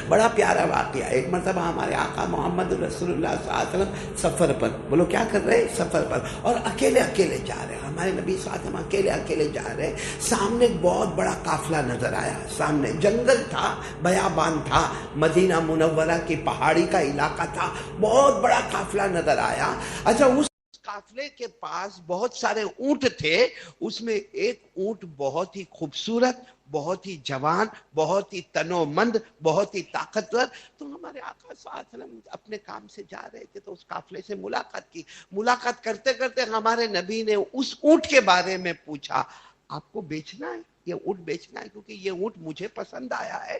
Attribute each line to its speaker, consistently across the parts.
Speaker 1: بڑا پیارا واقعہ. ایک مرتبہ ہمارے آقا محمد رسول اللہ صلی اللہ علیہ وسلم سفر پر، بولو کیا کر رہے ہیں؟ سفر پر، اور اکیلے اکیلے جا رہے ہیں. ہمارے نبی صلی اللہ علیہ وسلم اکیلے اکیلے جا رہے ہیں. سامنے ایک بہت بڑا قافلہ نظر آیا. سامنے جنگل تھا، بیابان تھا، مدینہ منورہ کی پہاڑی کا علاقہ تھا، بہت بڑا قافلہ نظر آیا. اچھا، اس قافلے کے پاس بہت سارے اونٹ تھے. اس میں ایک اونٹ بہت ہی خوبصورت، بہت ہی جوان، بہت ہی تنومند، بہت ہی طاقتور. تو ہمارے آقا صلی اللہ علیہ وسلم اپنے کام سے جا رہے تھے تو اس قافلے سے ملاقات کی. ملاقات کرتے کرتے ہمارے نبی نے اس اونٹ کے بارے میں پوچھا، آپ کو بیچنا ہے؟ یہ اونٹ بیچنا ہے کیونکہ یہ اونٹ مجھے پسند آیا ہے،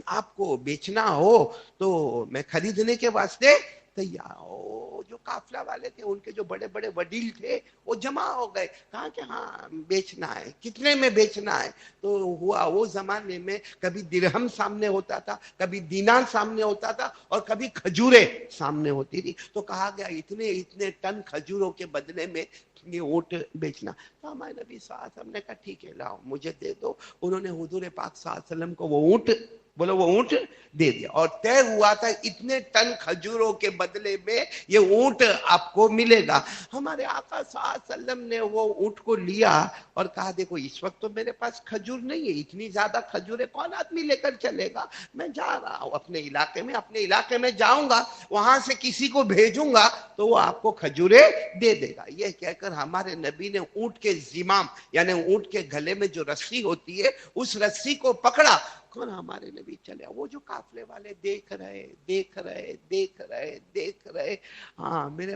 Speaker 1: آپ کو بیچنا ہو تو میں خریدنے کے واسطے تیار ہو. جو قافلہ والے تھے، ان کے جو بڑے بڑے وڈیل تھے، وہ جمع ہو گئے. کہا کہ ہاں بیچنا ہے. کتنے میں بیچنا ہے؟ تو ہوا وہ زمانے میں کبھی درہم سامنے ہوتا تھا، کبھی دینار سامنے ہوتا تھا، اور کبھی کھجورے سامنے ہوتی تھی. تو کہا گیا اتنے ٹن کھجوروں کے بدلے میں یہ اونٹ بیچنا. تو ہمارے نبی صلی اللہ علیہ وسلم نے کہا ٹھیک ہے، لاؤ مجھے دے دو. انہوں نے حضور پاک صلی اللہ علیہ وسلم کو وہ اونٹ، بولو وہ اونٹ دے دیا. اور طے ہوا تھا اتنے ٹن کھجوروں کے بدلے میں یہ اونٹ آپ کو ملے گا. ہمارے آقا صلی اللہ علیہ وسلم نے وہ اونٹ کو لیا اور کہا دیکھو اس وقت تو میرے پاس کھجور نہیں ہے، اتنی زیادہ کھجوریں کون آدمی لے کر چلے گا. میں جا رہا ہوں اپنے علاقے میں جاؤں گا، وہاں سے کسی کو بھیجوں گا تو وہ آپ کو کھجوریں دے دے گا. یہ کہہ کر ہمارے نبی نے اونٹ کے زمام، یعنی اونٹ کے گلے میں جو رسی ہوتی ہے، اس رسی کو پکڑا. کون ہمارے نبی چلے. وہ جو قافلے والے دیکھ رہے. ہاں میرے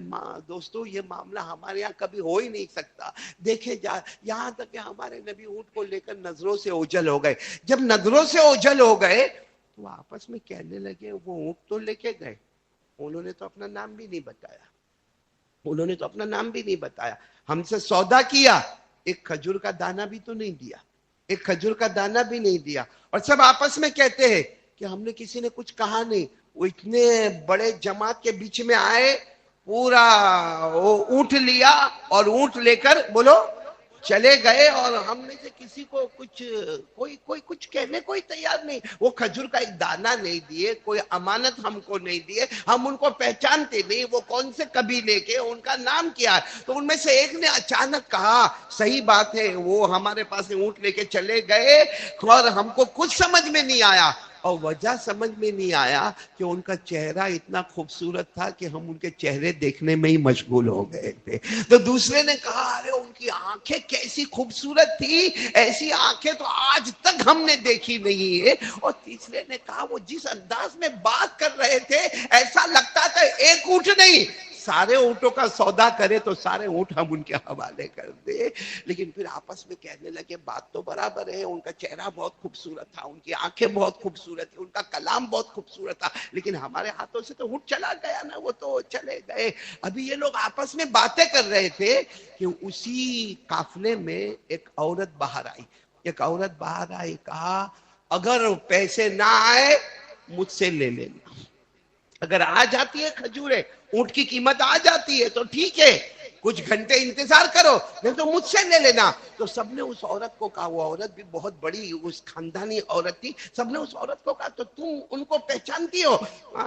Speaker 1: دوستو، یہ معاملہ ہمارے یہاں کبھی ہو ہی نہیں سکتا. دیکھے جا، یہاں تک کہ ہمارے نبی اونٹ کو لے کر نظروں سے اوجھل ہو گئے. جب نظروں سے اوجھل ہو گئے تو آپس میں کہنے لگے وہ اونٹ تو لے کے گئے، انہوں نے تو اپنا نام بھی نہیں بتایا. ہم سے سودا کیا، ایک کھجور کا دانہ بھی تو نہیں دیا. اور سب آپس میں کہتے ہیں کہ ہم نے کسی نے کچھ کہا نہیں. وہ اتنے بڑے جماعت کے بیچ میں آئے، پورا وہ اونٹ لیا اور اونٹ لے کر بولو چلے گئے. اور ہم میں سے کسی کو کوئی کچھ کہنے کوئی تیار نہیں. وہ کھجور کا ایک دانہ نہیں دیے، کوئی امانت ہم کو نہیں دیے. ہم ان کو پہچانتے نہیں، وہ کون سے قبیلے کے، ان کا نام کیا ہے. تو ان میں سے ایک نے اچانک کہا صحیح بات ہے، وہ ہمارے پاس اونٹ لے کے چلے گئے اور ہم کو کچھ سمجھ میں نہیں آیا. اور وجہ سمجھ میں نہیں آیا کہ ان کا چہرہ اتنا خوبصورت تھا کہ ہم ان کے چہرے دیکھنے میں ہی مشغول ہو گئے تھے. تو دوسرے نے کہا ارے ان کی آنکھیں کیسی خوبصورت تھی، ایسی آنکھیں تو آج تک ہم نے دیکھی نہیں ہے. اور تیسرے نے کہا وہ جس انداز میں بات کر رہے تھے ایسا لگتا تھا ایک اونٹ نہیں سارے اونٹوں کا سودا کرے تو سارے اونٹ ہم ان کے حوالے کر دے. لیکن پھر آپس میں کہنے لگے بات تو برابر ہے، ان کا چہرہ بہت خوبصورت تھا، ان کی آنکھیں بہت خوبصورت تھی، ان کا کلام بہت خوبصورت تھا، لیکن ہمارے ہاتھوں سے تو اونٹ چلا گیا نا، وہ تو چلے گئے. ابھی یہ لوگ آپس میں باتیں کر رہے تھے کہ اسی قافلے میں ایک عورت باہر آئی. کہا اگر پیسے نہ آئے مجھ سے لے لینا. اگر آ جاتی ہے کھجوریں، اونٹ کی قیمت آ جاتی ہے تو ٹھیک ہے، کچھ گھنٹے انتظار کرو، نہیں تو مجھ سے لے لینا. تو سب نے اس عورت کو کہا، وہ عورت بھی بہت بڑی اس خاندانی عورت تھی. سب نے اس عورت کو کہا تو تم ان کو پہچانتی ہو؟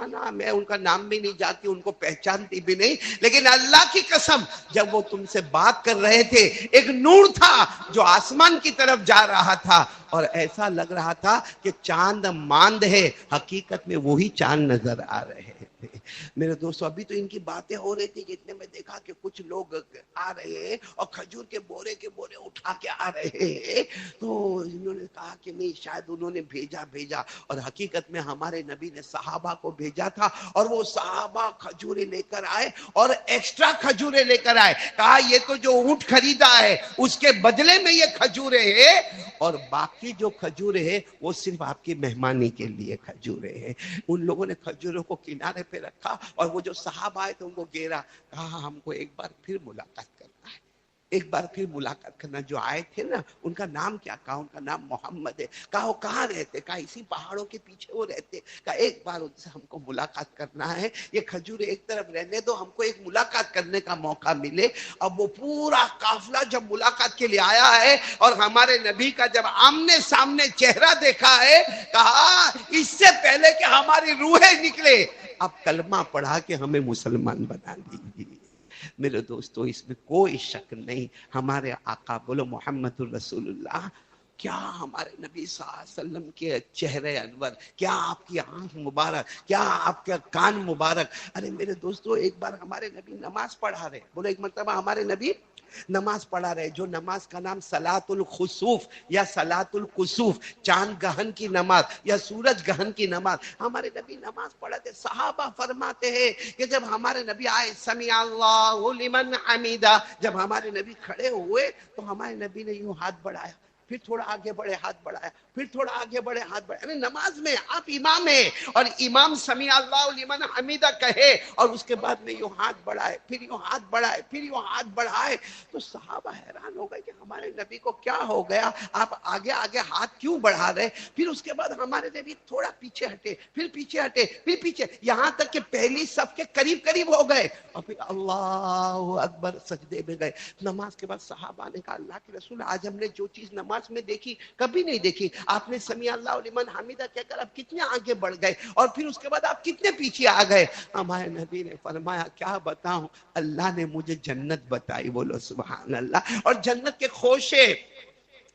Speaker 1: نا میں ان کا نام بھی نہیں جانتی، ان کو پہچانتی بھی نہیں، لیکن اللہ کی قسم جب وہ تم سے بات کر رہے تھے ایک نور تھا جو آسمان کی طرف جا رہا تھا اور ایسا لگ رہا تھا کہ چاند ماند ہے، حقیقت میں وہی چاند نظر آ رہے تھے. میرے دوستو ابھی تو ان کی باتیں ہو رہی تھی کہ اتنے میں دیکھا کہ کچھ لوگ آ رہے ہیں اور کھجور کے بورے اٹھا کے آ رہے ہیں. تو انہوں نے کہا کہ نہیں شاید انہوں نے بھیجا اور حقیقت میں ہمارے نبی نے صحابہ کو بھیجا تھا اور وہ صحابہ کھجوریں لے کر آئے اور ایکسٹرا کھجوریں لے کر آئے. کہا یہ تو جو اونٹ خریدا ہے اس کے بدلے میں یہ کھجوریں ہیں اور باقی جو کھجوریں ہیں وہ صرف آپ کی مہمانی کے لیے کھجوریں ہیں. ان لوگوں نے کھجوروں کو کنارے پہ رکھا اور وہ جو صحابہ آئے تھے ان کو گھیرا. کہا ہم کو ایک بار پھر ملاقات کرنا ہے، ایک بار پھر ملاقات کرنا. جو آئے تھے نا ان کا نام کیا؟ کہا ان کا نام محمد ہے. کہا وہ کہاں رہتے؟ کہا اسی پہاڑوں کے پیچھے وہ رہتے. کہا ایک بار ان سے ہم کو ملاقات کرنا ہے, یہ کھجور ایک طرف رہنے دو, ہم کو ایک ملاقات کرنے کا موقع ملے. اب وہ پورا قافلہ جب ملاقات کے لیے آیا ہے اور ہمارے نبی کا جب آمنے سامنے چہرہ دیکھا ہے, کہا اس سے پہلے کہ ہماری روحیں نکلے اب کلمہ پڑھا کے ہمیں مسلمان بنا دیجیے. میرے دوستو اس میں کوئی شک نہیں, ہمارے آقا بولو محمد الرسول اللہ, کیا ہمارے نبی صلی اللہ علیہ وسلم کے چہرے انور, کیا آپ کی آنکھ مبارک, کیا آپ کے کان مبارک. ارے میرے دوستو ایک بار ہمارے نبی نماز پڑھا رہے, بولو ایک مرتبہ ہمارے نبی نماز پڑھا رہے, جو نماز کا نام صلاۃ الخسوف یا صلاۃ الکسوف, چاند گہن کی نماز یا سورج گہن کی نماز, ہمارے نبی نماز پڑھتے. صحابہ فرماتے ہیں کہ جب ہمارے نبی آئے سمیع اللہ لمن حمیدہ, جب ہمارے نبی کھڑے ہوئے تو ہمارے نبی نے یوں ہاتھ بڑھایا, پھر تھوڑا آگے بڑھے ہاتھ بڑھایا, پھر تھوڑا آگے بڑھے ہاتھ بڑھایا. یعنی نماز میں آپ امام ہیں اور امام سمیع اللہ لمن حمیدہ کہے اور اس کے بعد میں یوں ہاتھ بڑھائے, پھر یوں ہاتھ بڑھائے, پھر یوں ہاتھ بڑھائے. تو صحابہ حیران ہو گئے کہ ہمارے نبی کو کیا ہو گیا, آپ آگے آگے ہاتھ کیوں بڑھا رہے. پھر اس کے بعد ہمارے نبی تھوڑا پیچھے ہٹے, پھر پیچھے ہٹے, پھر پیچھے, یہاں تک کہ پہلی صف کے قریب قریب ہو گئے اور پھر اللہ اکبر سجدے میں گئے. نماز کے بعد صحابہ نے کہا اللہ کے رسول آج ہم نے جو چیز نماز میں دیکھی کبھی نہیں دیکھی. آپ نے سمیع اللہ لمن حمیدہ کہہ کر آپ کتنے آگے بڑھ گئے اور پھر اس کے بعد آپ کتنے پیچھے آ گئے. ہمارے نبی نے فرمایا کیا بتاؤں, اللہ نے مجھے جنت بتائی. بولو سبحان اللہ. اور جنت کے خوشے,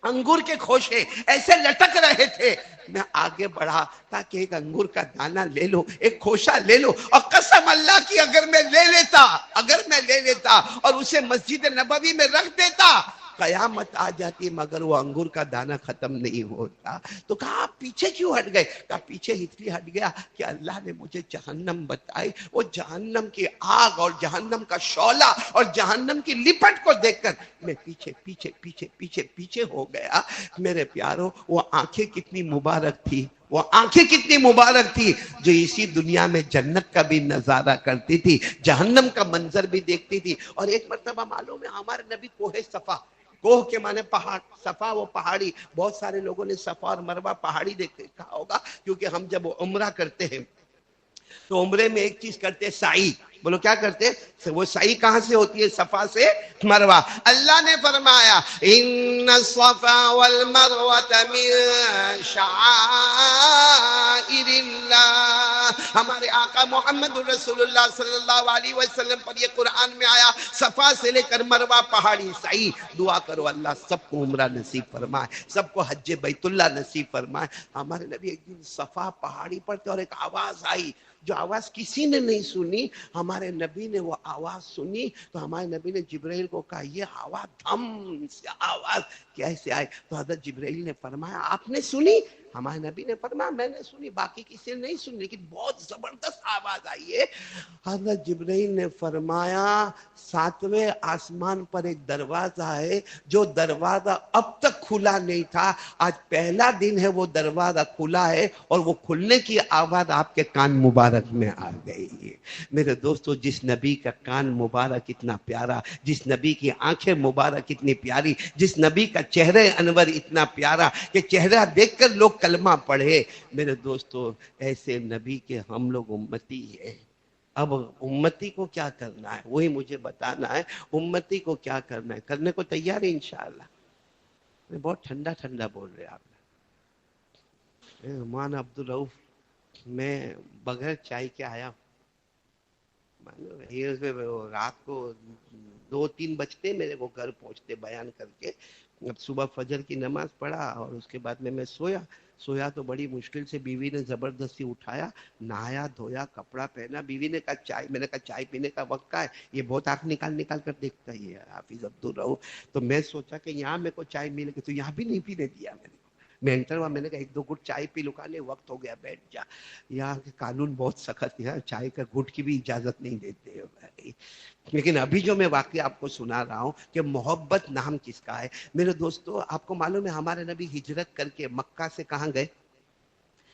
Speaker 1: انگور کے خوشے ایسے لٹک رہے تھے. میں آگے بڑھا تاکہ ایک انگور کا دانہ لے لو, ایک خوشہ لے لو, اور قسم اللہ کی اگر میں لے لیتا اور اسے مسجد نبوی میں رکھ دیتا قیامت آ جاتی مگر وہ انگور کا دانہ ختم نہیں ہوتا. تو کہا آپ پیچھے کیوں ہٹ گئے؟ کہا پیچھے اس لیے ہٹ گیا کہ اللہ نے مجھے جہنم بتائی. وہ جہنم کی آگ اور جہنم کا شعلہ اور جہنم کی لپٹ کو دیکھ کر میں پیچھے پیچھے پیچھے پیچھے پیچھے ہو گیا. میرے پیاروں وہ آنکھیں کتنی مبارک تھی, وہ آنکھیں کتنی مبارک تھی جو اسی دنیا میں جنت کا بھی نظارہ کرتی تھی, جہنم کا منظر بھی دیکھتی تھی. اور ایک مرتبہ معلوم ہے ہمارے نبی کوہ صفا, کوہ کے معنی پہاڑ, صفا وہ پہاڑی, بہت سارے لوگوں نے صفا اور مروہ پہاڑی دیکھا ہوگا کیونکہ ہم جب عمرہ کرتے ہیں تو عمرے میں ایک چیز کرتے ہیں سعی. بولو کیا کرتے ہیں؟ وہ سعی کہاں سے ہوتی ہے؟ صفا سے مروہ. اللہ نے فرمایا ان الصفا والمروہ من شعائر اللہ. ہمارے آقا محمد رسول اللہ صلی اللہ علیہ وسلم پر یہ قرآن میں آیا صفا سے لے کر مروہ پہاڑی سعی. دعا کرو اللہ سب کو عمرہ نصیب فرمائے, سب کو حج بیت اللہ نصیب فرمائے. ہمارے نبی ایک دن صفا پہاڑی پر تھے اور ایک آواز آئی جو آواز کسی نے نہیں سنی. ہمارے نبی نے وہ آواز سنی تو ہمارے نبی نے جبرائیل کو کہا یہ آواز دھم سے آواز کیسے آئے؟ تو حضرت جبرائیل نے فرمایا آپ نے سنی؟ ہمارے نبی نے فرمایا میں نے سنی, باقی کسی نے نہیں سنی لیکن بہت زبردست آواز آئی ہے. حضرت جبرائیل نے فرمایا 7ویں آسمان پر ایک دروازہ ہے جو دروازہ اب تک کھلا نہیں تھا, آج پہلا دن ہے وہ دروازہ کھلا ہے اور وہ کھلنے کی آواز آپ کے کان مبارک میں آ گئی ہے. میرے دوستو جس نبی کا کان مبارک اتنا پیارا, جس نبی کی آنکھیں مبارک اتنی پیاری, جس نبی کا چہرہ انور اتنا پیارا کہ چہرہ دیکھ کر لوگ کلمہ پڑھے, میرے دوستو ایسے نبی کے ہم لوگ امتی ہیں. اب امتی کو کیا کرنا ہے وہی مجھے بتانا ہے. امتی کو کیا کرنا ہے, کرنے کو تیار ہے انشاءاللہ. بہت ٹھنڈا ٹھنڈا بول رہے آپ نے. مان عبدالرؤف میں بغیر چائے کے آیا, رات کو 2-3 بجتے میرے کو گھر پہنچتے بیان کر کے. اب صبح فجر کی نماز پڑھا اور اس کے بعد میں سویا تو بڑی مشکل سے بیوی نے زبردستی اٹھایا, نہایا دھویا کپڑا پہنا. بیوی نے کہا چائے, میں نے کہا چائے پینے کا وقت کا ہے, یہ بہت آنکھ نکال کر دیکھتا ہے حافظ عبدالرؤف. تو میں سوچا کہ یہاں میرے کو چائے ملے گی تو یہاں بھی نہیں پینے دیا میں نے. میں انٹر ہوا, میں نے کہا 1-2 گھٹ چائے پی لو. کہا وقت ہو گیا بیٹھ جا, یہاں کے قانون بہت سخت ہے, چائے کا گھٹ کی بھی اجازت نہیں دیتے بھائی. لیکن ابھی جو میں واقعہ آپ کو سنا رہا ہوں کہ محبت نام کس کا ہے. میرے دوستو آپ کو معلوم ہے ہمارے نبی ہجرت کر کے مکہ سے کہاں گئے؟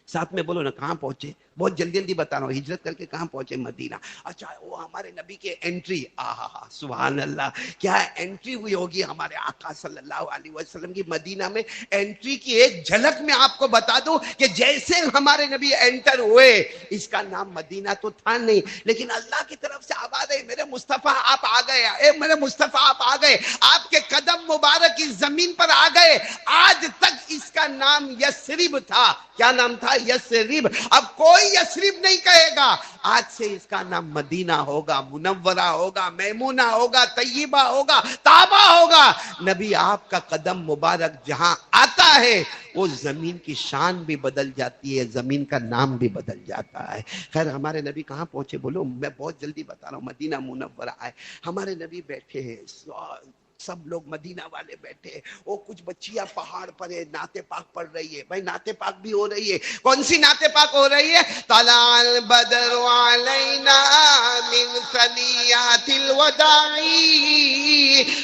Speaker 1: ساتھ میں بولو نا کہاں پہنچے؟ بہت جلدی جلدی بتا رہا ہوں. ہجرت کر کے کہاں پہنچے؟ مدینہ. اچھا وہ ہمارے نبی کے انٹری, آہا سبحان اللہ, کیا انٹری ہوئی ہوگی ہمارے آقا صلی اللہ علیہ وسلم کی مدینہ میں. انٹری کی ایک جھلک میں آپ کو بتا دوں کہ جیسے ہمارے نبی انٹر ہوئے, اس کا نام مدینہ تو تھا نہیں, لیکن اللہ کی طرف سے آواز ہے, میرے مصطفیٰ آپ آ گئے, اے میرے مصطفیٰ آپ آ گئے, آپ کے قدم مبارک اس زمین پر آ گئے. آج تک اس کا نام یثرب تھا. کیا نام تھا؟ یثرب. اب کوئی یثرب نہیں کہے گا, آج سے اس کا نام مدینہ ہوگا, منورہ ہوگا, میمونہ ہوگا, طیبہ ہوگا, طابہ ہوگا. نبی آپ کا قدم مبارک جہاں آتا ہے وہ زمین کی شان بھی بدل جاتی ہے, زمین کا نام بھی بدل جاتا ہے. خیر ہمارے نبی کہاں پہنچے بولو؟ میں بہت جلدی بتا رہا ہوں. مدینہ منورہ آئے, ہمارے نبی بیٹھے ہیں, سب لوگ مدینہ والے بیٹھے, وہ کچھ بچیاں پہاڑ پر ہے, نعت پاک پڑھ رہی ہے. بھائی نعت پاک بھی ہو رہی ہے. کون سی نعت پاک ہو رہی ہے؟ طلع البدر علینا من ثنیات الوداع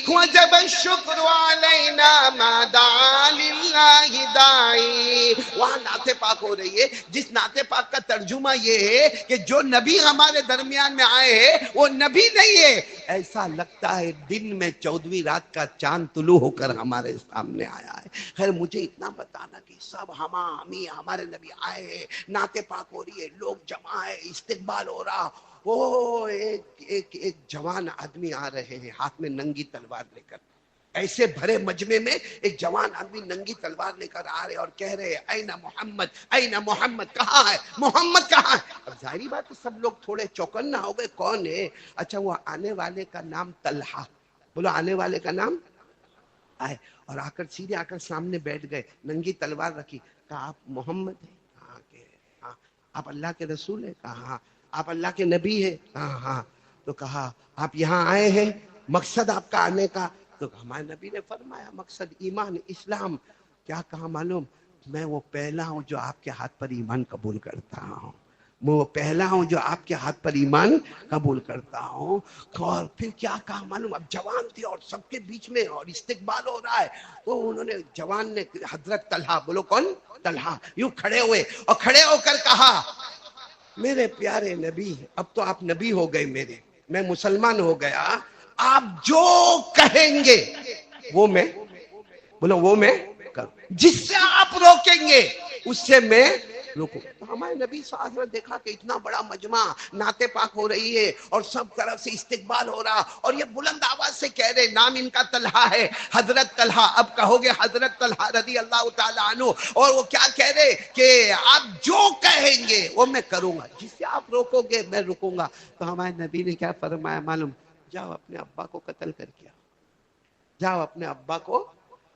Speaker 1: وجب الشکر علینا ما دعا للہ داعی. وہاں نعت پاک ہو رہی ہے, جس نعت پاک کا ترجمہ یہ ہے کہ جو نبی ہمارے درمیان میں آئے ہیں وہ نبی نہیں ہے, ایسا لگتا ہے دن میں 14ویں رات کا چاند طلوع ہو کر ہمارے سامنے آیا ہے. خیر مجھے اتنا بتانا کہ سب ہمارے نبی آئے ہیں, نعت پاک ہو رہی ہے, لوگ جمع ہے, استقبال ہو رہا. وہ ایک جوان آدمی آ رہے ہیں ہاتھ میں ننگی تلوار لے کر. ایسے بھرے مجمع میں ایک جوان آدمی ننگی تلوار لے کر آ رہے اور کہہ رہے این محمد, این محمد, کہاں ہے محمد, کہاں ہے. اب ظاہری بات ہے سب لوگ تھوڑے چوکنا ہو گئے, کون ہے؟ اچھا وہ آنے والے کا نام طلحہ. بولو آنے والے کا نام آئے, اور آ کر سیدھے آ کر سامنے بیٹھ گئے, ننگی تلوار رکھی. کہا آپ محمد ہیں؟ کہا کہ ہاں. آپ اللہ کے رسول ہیں؟ کہا ہاں. آپ اللہ کے نبی ہیں؟ کہا ہاں. تو کہا آپ یہاں آئے ہیں, مقصد آپ کا آنے کا؟ تو ہمارے نبی نے فرمایا مقصد ایمان اسلام. کیا کہا معلوم؟ میں وہ پہلا ہوں جو آپ کے ہاتھ پر ایمان قبول کرتا ہوں, میں وہ پہلا ہوں جو آپ کے ہاتھ پر ایمان قبول کرتا ہوں. اور پھر کیا کہا معلوم؟ اب جوان تھے اور سب کے بیچ میں اور استقبال ہو رہا ہے, تو انہوں نے جوان نے حضرت طلحہ, بولو کون؟ طلحہ, یوں کھڑے ہوئے اور کھڑے ہو کر کہا میرے پیارے نبی, اب تو آپ نبی ہو گئے میرے, میں مسلمان ہو گیا, آپ جو کہیں گے وہ میں, بولو وہ میں کروں, جس سے آپ روکیں گے اس سے میں رکو. تو ہمارے نبی صلی اللہ علیہ وسلم دیکھا کہ اتنا بڑا مجمع, نعت پاک ہو رہی ہے اور سب طرف سے استقبال ہو رہا, اور یہ بلند آواز سے کہہ رہے, نام ان کا طلحہ ہے, حضرت طلحہ. اب کہو گے حضرت طلحہ رضی اللہ تعالیٰ عنہ, اور وہ کیا کہہ رہے کہ آپ جو کہیں گے وہ میں کروں گا, جس سے آپ روکو گے میں رکوں گا. تو ہمارے نبی نے کیا فرمایا معلوم؟ جاؤ اپنے ابا کو قتل کر کے آؤ, جاؤ اپنے ابا کو,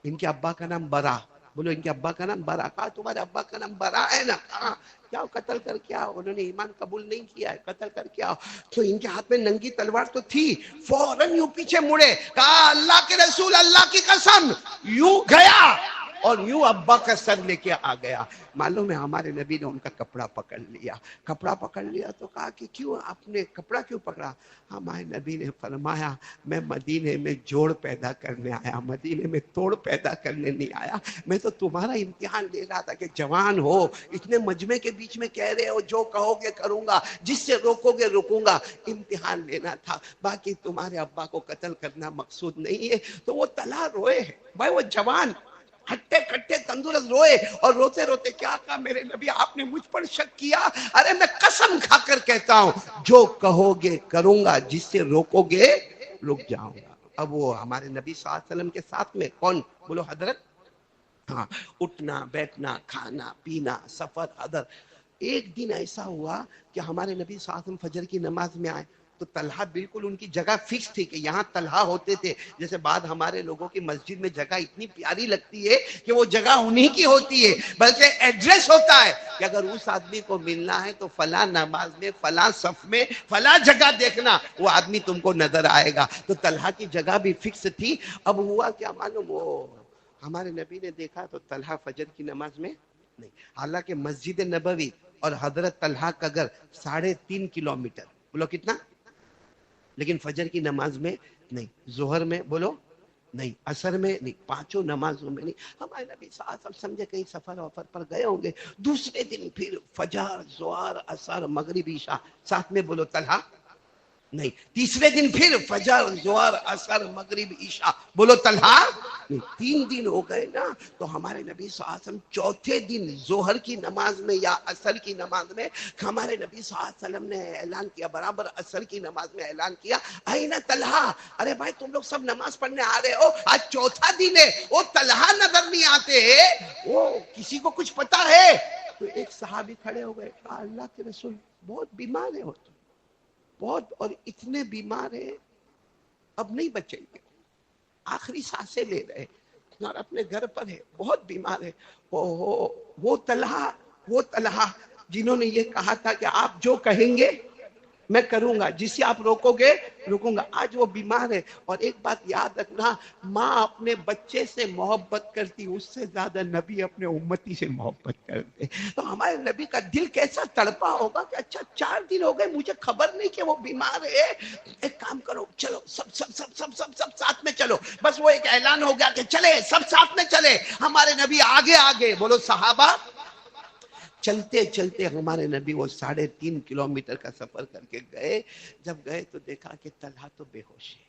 Speaker 1: ان کے ابا کا نام برا, بولو ان کے ابا کا نام برا. کہا تمہارے ابا کا نام برا ہے نا؟ کہا جاؤ قتل کر کے آؤ, انہوں نے ایمان قبول نہیں کیا ہے, قتل کر کے آؤ. تو ان کے ہاتھ میں ننگی تلوار تو تھی, فوراً یوں پیچھے مڑے, کہا اللہ کے رسول اللہ کی قسم, یوں گیا اور یوں ابا کا سر لے کے آ گیا. معلوم ہے ہمارے نبی نے ان کا کپڑا پکڑ لیا, کپڑا پکڑ لیا تو کہا کہ کیوں آپ نے کپڑا کیوں پکڑا؟ ہمارے نبی نے فرمایا میں مدینے میں جوڑ پیدا کرنے آیا, مدینے میں توڑ پیدا کرنے نہیں آیا. میں تو تمہارا امتحان لے رہا تھا کہ جوان ہو, اتنے مجمع کے بیچ میں کہہ رہے ہو جو کہو گے کروں گا, جس سے روکو گے رکوں گا, امتحان لینا تھا. باقی تمہارے ابا کو قتل کرنا مقصود نہیں ہے. تو وہ طلحہ روئے بھائی, وہ جوان ہٹے کٹے تندرست روئے, اور روتے روتے کیا کہا میرے نبی آپ نے مجھ پر شک کیا؟ ارے میں قسم کھا کر کہتا ہوں جو کہو گے کروں گا, جس سے روکو گے رک جاؤں گا. اب وہ ہمارے نبی صلی اللہ علیہ وسلم کے ساتھ میں کون؟ بولو حضرت. ہاں, اٹھنا بیٹھنا کھانا پینا سفر حضر. ایک دن ایسا ہوا کہ ہمارے نبی صلی اللہ علیہ وسلم فجر کی نماز میں آئے تو طلحہ بالکل ان کی جگہ فکس تھی کہ یہاں طلحہ ہوتے تھے. جیسے بعد ہمارے لوگوں کی مسجد میں جگہ اتنی پیاری لگتی ہے کہ وہ جگہ انہی کی ہوتی ہے, بلکہ ایڈریس ہوتا ہے کہ اگر اس آدمی کو ملنا ہے تو فلاں نماز میں فلاں صف میں فلاں جگہ دیکھنا, وہ آدمی تم کو نظر آئے گا. تو طلحہ کی جگہ بھی فکس تھی. اب ہوا کیا معلوم, وہ ہمارے نبی نے دیکھا تو طلحہ فجر کی نماز میں نہیں. حالانکہ مسجد نبوی اور حضرت طلحہ کا گھر 3.5 کلومیٹر, بولو کتنا, لیکن فجر کی نماز میں نہیں, ظہر میں بولو نہیں، اثر میں نہیں، پانچوں نمازوں میں نہیں. ہمارے نبی صلی اللہ علیہ وسلم سمجھے کہیں سفر وفر پر گئے ہوں گے. دوسرے دن پھر فجر، ظہر، عصر، مغرب، عشاء ساتھ میں بولو طلحہ نہیں. تیسرے دن پھر فجر، ظہر، عصر، مغرب، عشاء بولو طلحہ نہیں. 3 دن ہو گئے نا. تو ہمارے نبی صلی اللہ علیہ وسلم چوتھے دن ظہر کی نماز میں یا عصر کی نماز میں ہمارے نبی صلی اللہ علیہ وسلم نے اعلان کیا، برابر عصر کی نماز میں اعلان کیا، آئین طلحہ، ارے بھائی تم لوگ سب نماز پڑھنے آ رہے ہو، آج چوتھا دن ہے، وہ طلحہ نظر نہیں آتے ہیں، وہ کسی کو کچھ پتا ہے؟ تو ایک صحابی کھڑے ہو گئے، کہا اللہ کے رسول بہت بیمار ہے، ہوتے بہت، اور اتنے بیمار ہیں اب نہیں بچیں گے، آخری سانسیں لے رہے اور اپنے گھر پر ہے، بہت بیمار ہے. وہ طلحہ جنہوں نے یہ کہا تھا کہ آپ جو کہیں گے میں کروں گا، جسے آپ روکو گے رکوں گا، آج وہ بیمار ہے. اور ایک بات یاد رکھنا، ماں اپنے بچے سے محبت کرتی، اس سے زیادہ نبی اپنے امتی سے محبت کرتے. تو ہمارے نبی کا دل کیسا تڑپا ہوگا کہ اچھا 4 دن ہو گئے مجھے خبر نہیں کہ وہ بیمار ہے. ایک کام کرو، چلو سب سب سب سب سب سب ساتھ میں چلو. بس وہ ایک اعلان ہو گیا کہ چلے، سب ساتھ میں چلے. ہمارے نبی آگے آگے، بولو صحابہ. چلتے چلتے ہمارے نبی وہ 3.5 کلومیٹر کا سفر کر کے گئے. جب گئے تو دیکھا کہ طلحہ تو بے ہوش ہے.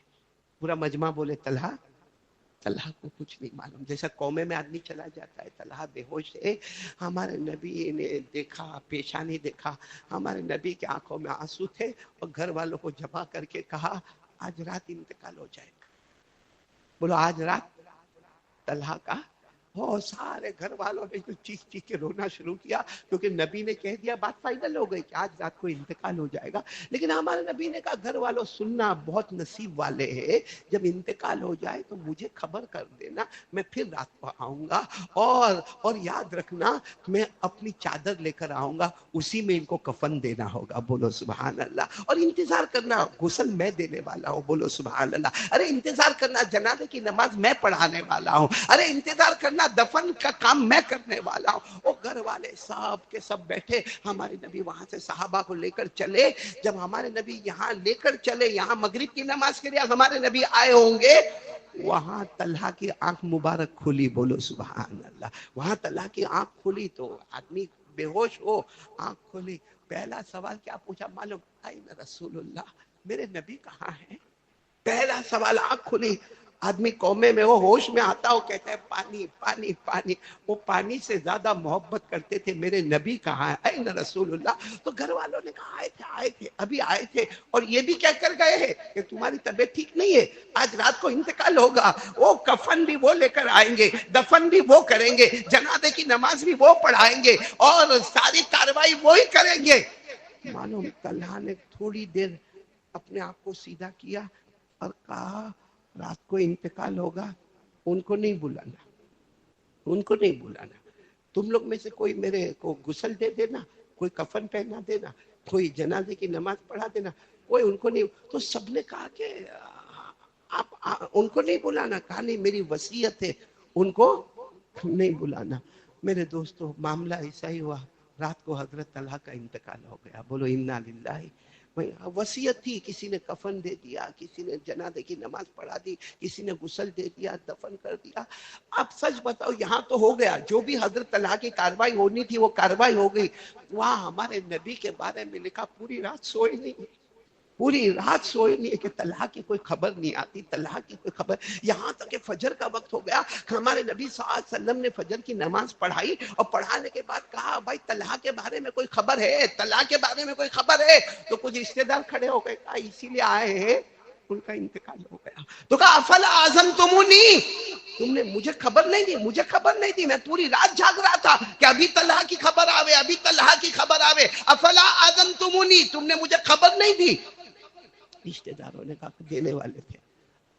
Speaker 1: پورا مجمع بولے طلحہ کو کچھ نہیں معلوم، جیسا قومے میں آدمی چلا جاتا ہے، طلحہ بے ہوش ہے. ہمارے نبی نے دیکھا، پیشانی دیکھا، ہمارے نبی کے آنکھوں میں آنسو تھے، اور گھر والوں کو جمع کر کے کہا آج رات انتقال ہو جائے گا. بولو آج رات طلحہ کا. سارے گھر والوں نے تو چیخ چیخ کے رونا شروع کیا، کیونکہ نبی نے کہہ دیا، بات فائنل ہو گئی کہ آج رات کو انتقال ہو جائے گا. لیکن ہمارے نبی نے کہا گھر والوں سننا، بہت نصیب والے ہیں، جب انتقال ہو جائے تو مجھے خبر کر دینا، میں پھر رات کو آؤں گا، اور یاد رکھنا میں اپنی چادر لے کر آؤں گا، اسی میں ان کو کفن دینا ہوگا. بولو سبحان اللہ. اور انتظار کرنا، غسل میں دینے والا ہوں. بولو سبحان اللہ. ارے انتظار کرنا، جنازے کی نماز میں پڑھانے والا ہوں. ارے انتظار کرنا، دفن کا کام میں کرنے والا ہوں. وہ گھر والے سب کے سب بیٹھے. ہمارے نبی وہاں سے صحابہ کو لے کر چلے. جب ہمارے نبی یہاں لے کر چلے، یہاں مغرب کی نماز کے لیے ہمارے نبی آئے ہوں گے، وہاں طلحہ کی آنکھ مبارک کھلی. بولو سبحان اللہ. وہاں طلحہ کی آنکھ کھلی تو آدمی بے ہوش ہو، آنکھ کھلی. پہلا سوال کیا پوچھا معلوم؟ آئین رسول اللہ، میرے نبی کہاں ہیں؟ پہلا سوال. آنکھ کھلی. آدمی قومے میں ہو، ہوش میں آتا ہو، کہتا ہے پانی پانی پانی. وہ پانی سے زیادہ محبت کرتے تھے میرے نبی کہاں ہے؟ اے رسول اللہ. تو گھر والوں نے کہا آئے تھے ابھی آئے تھے، اور یہ بھی کہہ کر گئے ہیں کہ تمہاری طبیعت ٹھیک نہیں ہے، آج رات کو انتقال ہوگا. وہ کفن بھی وہ لے کر آئیں گے، دفن بھی وہ کریں گے، جنازے کی نماز بھی وہ پڑھائیں گے، اور ساری کاروائی وہی کریں گے. معلوم طلحہ نے تھوڑی دیر اپنے آپ کو سیدھا کیا اور کہا رات کو انتقال ہوگا، ان کو نہیں بلانا، ان کو نہیں بلانا. تم لوگ میں سے کوئی میرے کو غسل دے دینا، کوئی کفن پہنا دینا، کوئی جنازے کی نماز پڑھا دینا. کوئی ان کو نہیں. تو سب نے کہا کہ آپ ان کو نہیں بلانا. کہا نہیں، میری وصیت ہے ان کو نہیں بلانا. میرے دوستو معاملہ ایسا ہی ہوا. رات کو حضرت طلحہ کا انتقال ہو گیا. بولو انا للہ. وصیت تھی، کسی نے کفن دے دیا، کسی نے جنازے کی نماز پڑھا دی، کسی نے غسل دے دیا، دفن کر دیا. اب سچ بتاؤ، یہاں تو ہو گیا، جو بھی حضرت طلحہ کی کاروائی ہونی تھی وہ کاروائی ہو گئی. وہاں ہمارے نبی کے بارے میں لکھا پوری رات سوئے نہیں، پوری رات سوئے نہیں، کہ طلحہ کی کوئی خبر نہیں آتی، طلحہ کی کوئی خبر. یہاں تک کہ فجر کا وقت ہو گیا، ہمارے نبی صلی اللہ علیہ وسلم نے فجر کی نماز پڑھائی، اور پڑھانے کے بعد کہا بھائی طلحہ کے بارے میں کوئی خبر ہے؟ طلحہ کے بارے میں کوئی خبر ہے؟ تو کچھ رشتے دار کھڑے ہو گئے. کہا اسی لیے آئے ہیں، ان کا انتقال ہو گیا. تو کہا افلا اعظمتمونی، تم نے مجھے خبر نہیں دی، مجھے خبر نہیں دی. میں پوری رات جاگ رہا تھا کہ ابھی طلحہ کی خبر آوے، ابھی طلحہ کی خبر آوے. افلا اعظمتمونی، تم نے مجھے خبر نہیں دی. رشتے داروں نے کہا کہ دینے والے تھے،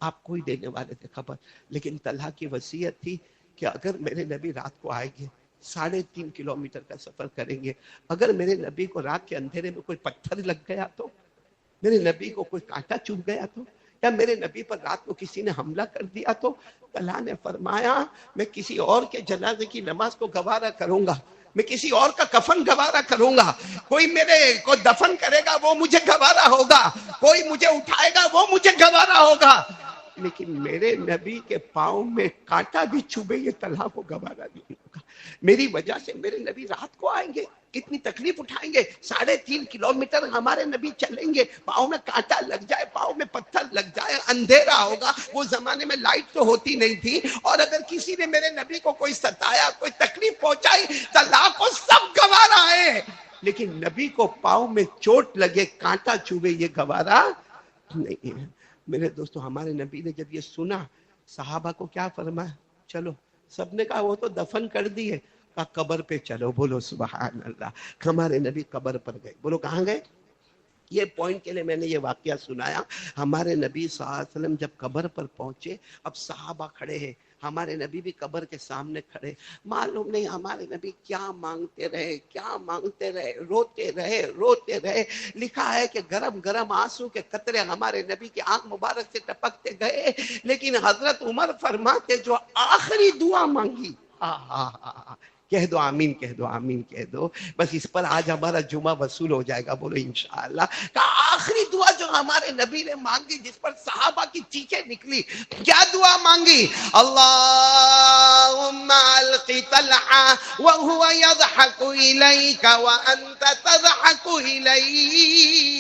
Speaker 1: آپ کو ہی دینے والے تھے خبر، لیکن طلحہ کی وصیت تھی کہ اگر میرے نبی رات کو آئیں گے، 3.5 کلومیٹر کا سفر کریں گے، اگر میرے نبی کو رات کے اندھیرے میں کوئی پتھر لگ گیا تو، میرے نبی کو کوئی کانٹا چبھ گیا تو، یا میرے نبی پر رات کو کسی نے حملہ کر دیا تو. طلحہ نے فرمایا میں کسی اور کے جنازے کی نماز کو گوارا کروں گا، میں کسی اور کا کفن گوارا کروں گا، کوئی میرے کو دفن کرے گا وہ مجھے گوارا ہوگا، کوئی مجھے اٹھائے گا وہ مجھے گوارا ہوگا، لیکن میرے نبی کے پاؤں میں کانٹا بھی چبھے یہ طلحہ کو گوارا نہیں ہوگا. میری وجہ سے میرے نبی رات کو آئیں گے, کتنی تکلیف اٹھائیں گے, 3.5 کلومیٹر ہمارے نبی چلیں گے, پاؤں میں کانٹا لگ جائے, پاؤں میں پتھر لگ جائے, اندھیرا ہوگا. وہ زمانے میں لائٹ تو ہوتی نہیں تھی, اور اگر کسی نے میرے نبی کو کوئی ستایا, کوئی تکلیف پہنچائی, طلحہ کو سب گوارا ہے, لیکن نبی کو پاؤں میں چوٹ لگے, کانٹا چوبے, یہ گوارا نہیں ہے. میرے دوستو, ہمارے نبی نے جب یہ سنا, صحابہ کو کیا فرمایا؟ چلو. سب نے کہا وہ تو دفن کر دی ہے, کہا قبر پہ چلو. بولو سبحان اللہ. ہمارے نبی قبر پر گئے. بولو کہاں گئے؟ یہ پوائنٹ کے لیے میں نے یہ واقعہ سنایا. ہمارے نبی صلی اللہ علیہ وسلم جب قبر پر پہنچے, اب صحابہ کھڑے ہیں, ہمارے نبی بھی قبر کے سامنے کھڑے. معلوم نہیں ہمارے نبی کیا مانگتے رہے, کیا مانگتے رہے, روتے رہے, روتے رہے. لکھا ہے کہ گرم گرم آنسو کے قطرے ہمارے نبی کی آنکھ مبارک سے ٹپکتے گئے, لیکن حضرت عمر فرماتے جو آخری دعا مانگی, کہہ دو آمین, کہہ دو آمین, کہہ دو, بس اس پر آج ہمارا جمعہ وصول ہو جائے گا. بولو انشاءاللہ. کہ آخری دعا جو ہمارے نبی نے مانگی, جس پر صحابہ کی چیخیں نکلی, کیا دعا مانگی؟ اللہم القی طلحہ وہو یضحک الیک وانت تضحک الیہ.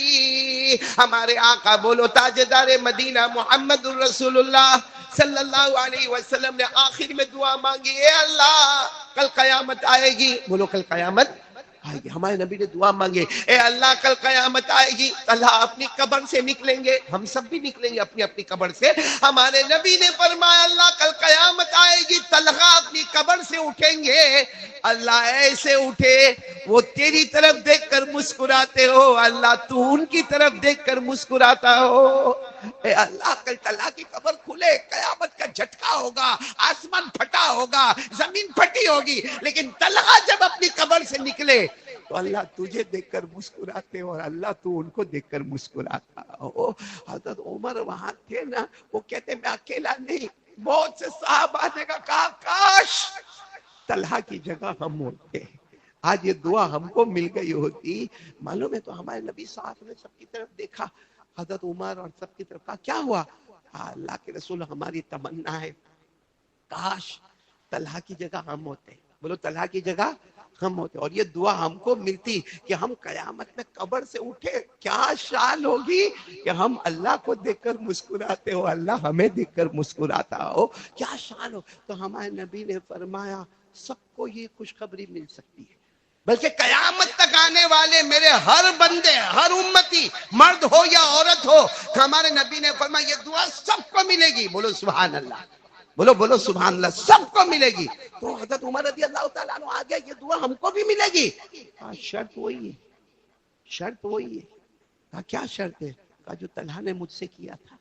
Speaker 1: ہمارے آقا بولو تاجدار مدینہ محمد الرسول اللہ صلی اللہ علیہ وسلم نے آخر میں دعا مانگی, اے اللہ کل قیامت آئے گی. بولو کل قیامت آئے گی. ہمارے نبی نے دعا مانگے, اے اللہ کل قیامت آئے گی, طلحہ اپنی قبر سے نکلیں گے, ہم سب بھی نکلیں گے اپنی اپنی قبر سے. ہمارے نبی نے فرمایا اللہ کل قیامت آئے گی, طلحہ اپنی قبر سے اٹھیں گے. اللہ ایسے اٹھے وہ تیری طرف دیکھ کر مسکراتے ہو, اللہ تو ان کی طرف دیکھ کر مسکراتا ہو. اے اللہ کل طلحہ کی قبر کھلے, قیامت کا جھٹکا ہوگا, آسمان پھٹا ہوگا, زمین پھٹی ہوگی, لیکن طلحہ جب اپنی قبر سے نکلے تو اللہ تجھے دیکھ کر مسکراتے ہو, اور اللہ تو ان کو دیکھ کر مسکراتا ہو. حضرت عمر وہاں تھے نا, وہ کہتے میں اکیلا نہیں, بہت سے صحابہ نے کہا کاش طلحہ کی جگہ ہم ہوتے, آج یہ دعا ہم کو مل گئی ہوتی. معلوم ہے تو ہمارے نبی صاحب نے سب کی طرف دیکھا, حضرت عمر اور سب کی طرف کہا کیا ہوا؟ اللہ کے رسول ہماری تمنا ہے کاش طلحہ کی جگہ ہم ہوتے. بولو طلحہ کی جگہ ہم ہوتے, اور یہ دعا ہم کو ملتی کہ ہم قیامت میں قبر سے اٹھے. کیا شان ہوگی کہ ہم اللہ کو دیکھ کر مسکراتے ہو, اللہ ہمیں دیکھ کر مسکراتا ہو, کیا شان ہو. تو ہمارے نبی نے فرمایا سب کو یہ خوشخبری مل سکتی ہے, بلکہ قیامت تک آنے والے میرے ہر بندے, ہر امتی, مرد ہو یا عورت ہو, ہمارے نبی نے فرمایا یہ دعا سب کو ملے گی. بولو سبحان اللہ, بولو بولو سبحان اللہ, سب کو ملے گی. تو حضرت عمر رضی اللہ تعالیٰ عنہ آ گیا, یہ دعا ہم کو بھی ملے گی. شرط وہی ہے, شرط وہی ہے. کہا کیا شرط ہے؟ کہا جو طلحہ نے مجھ سے کیا تھا,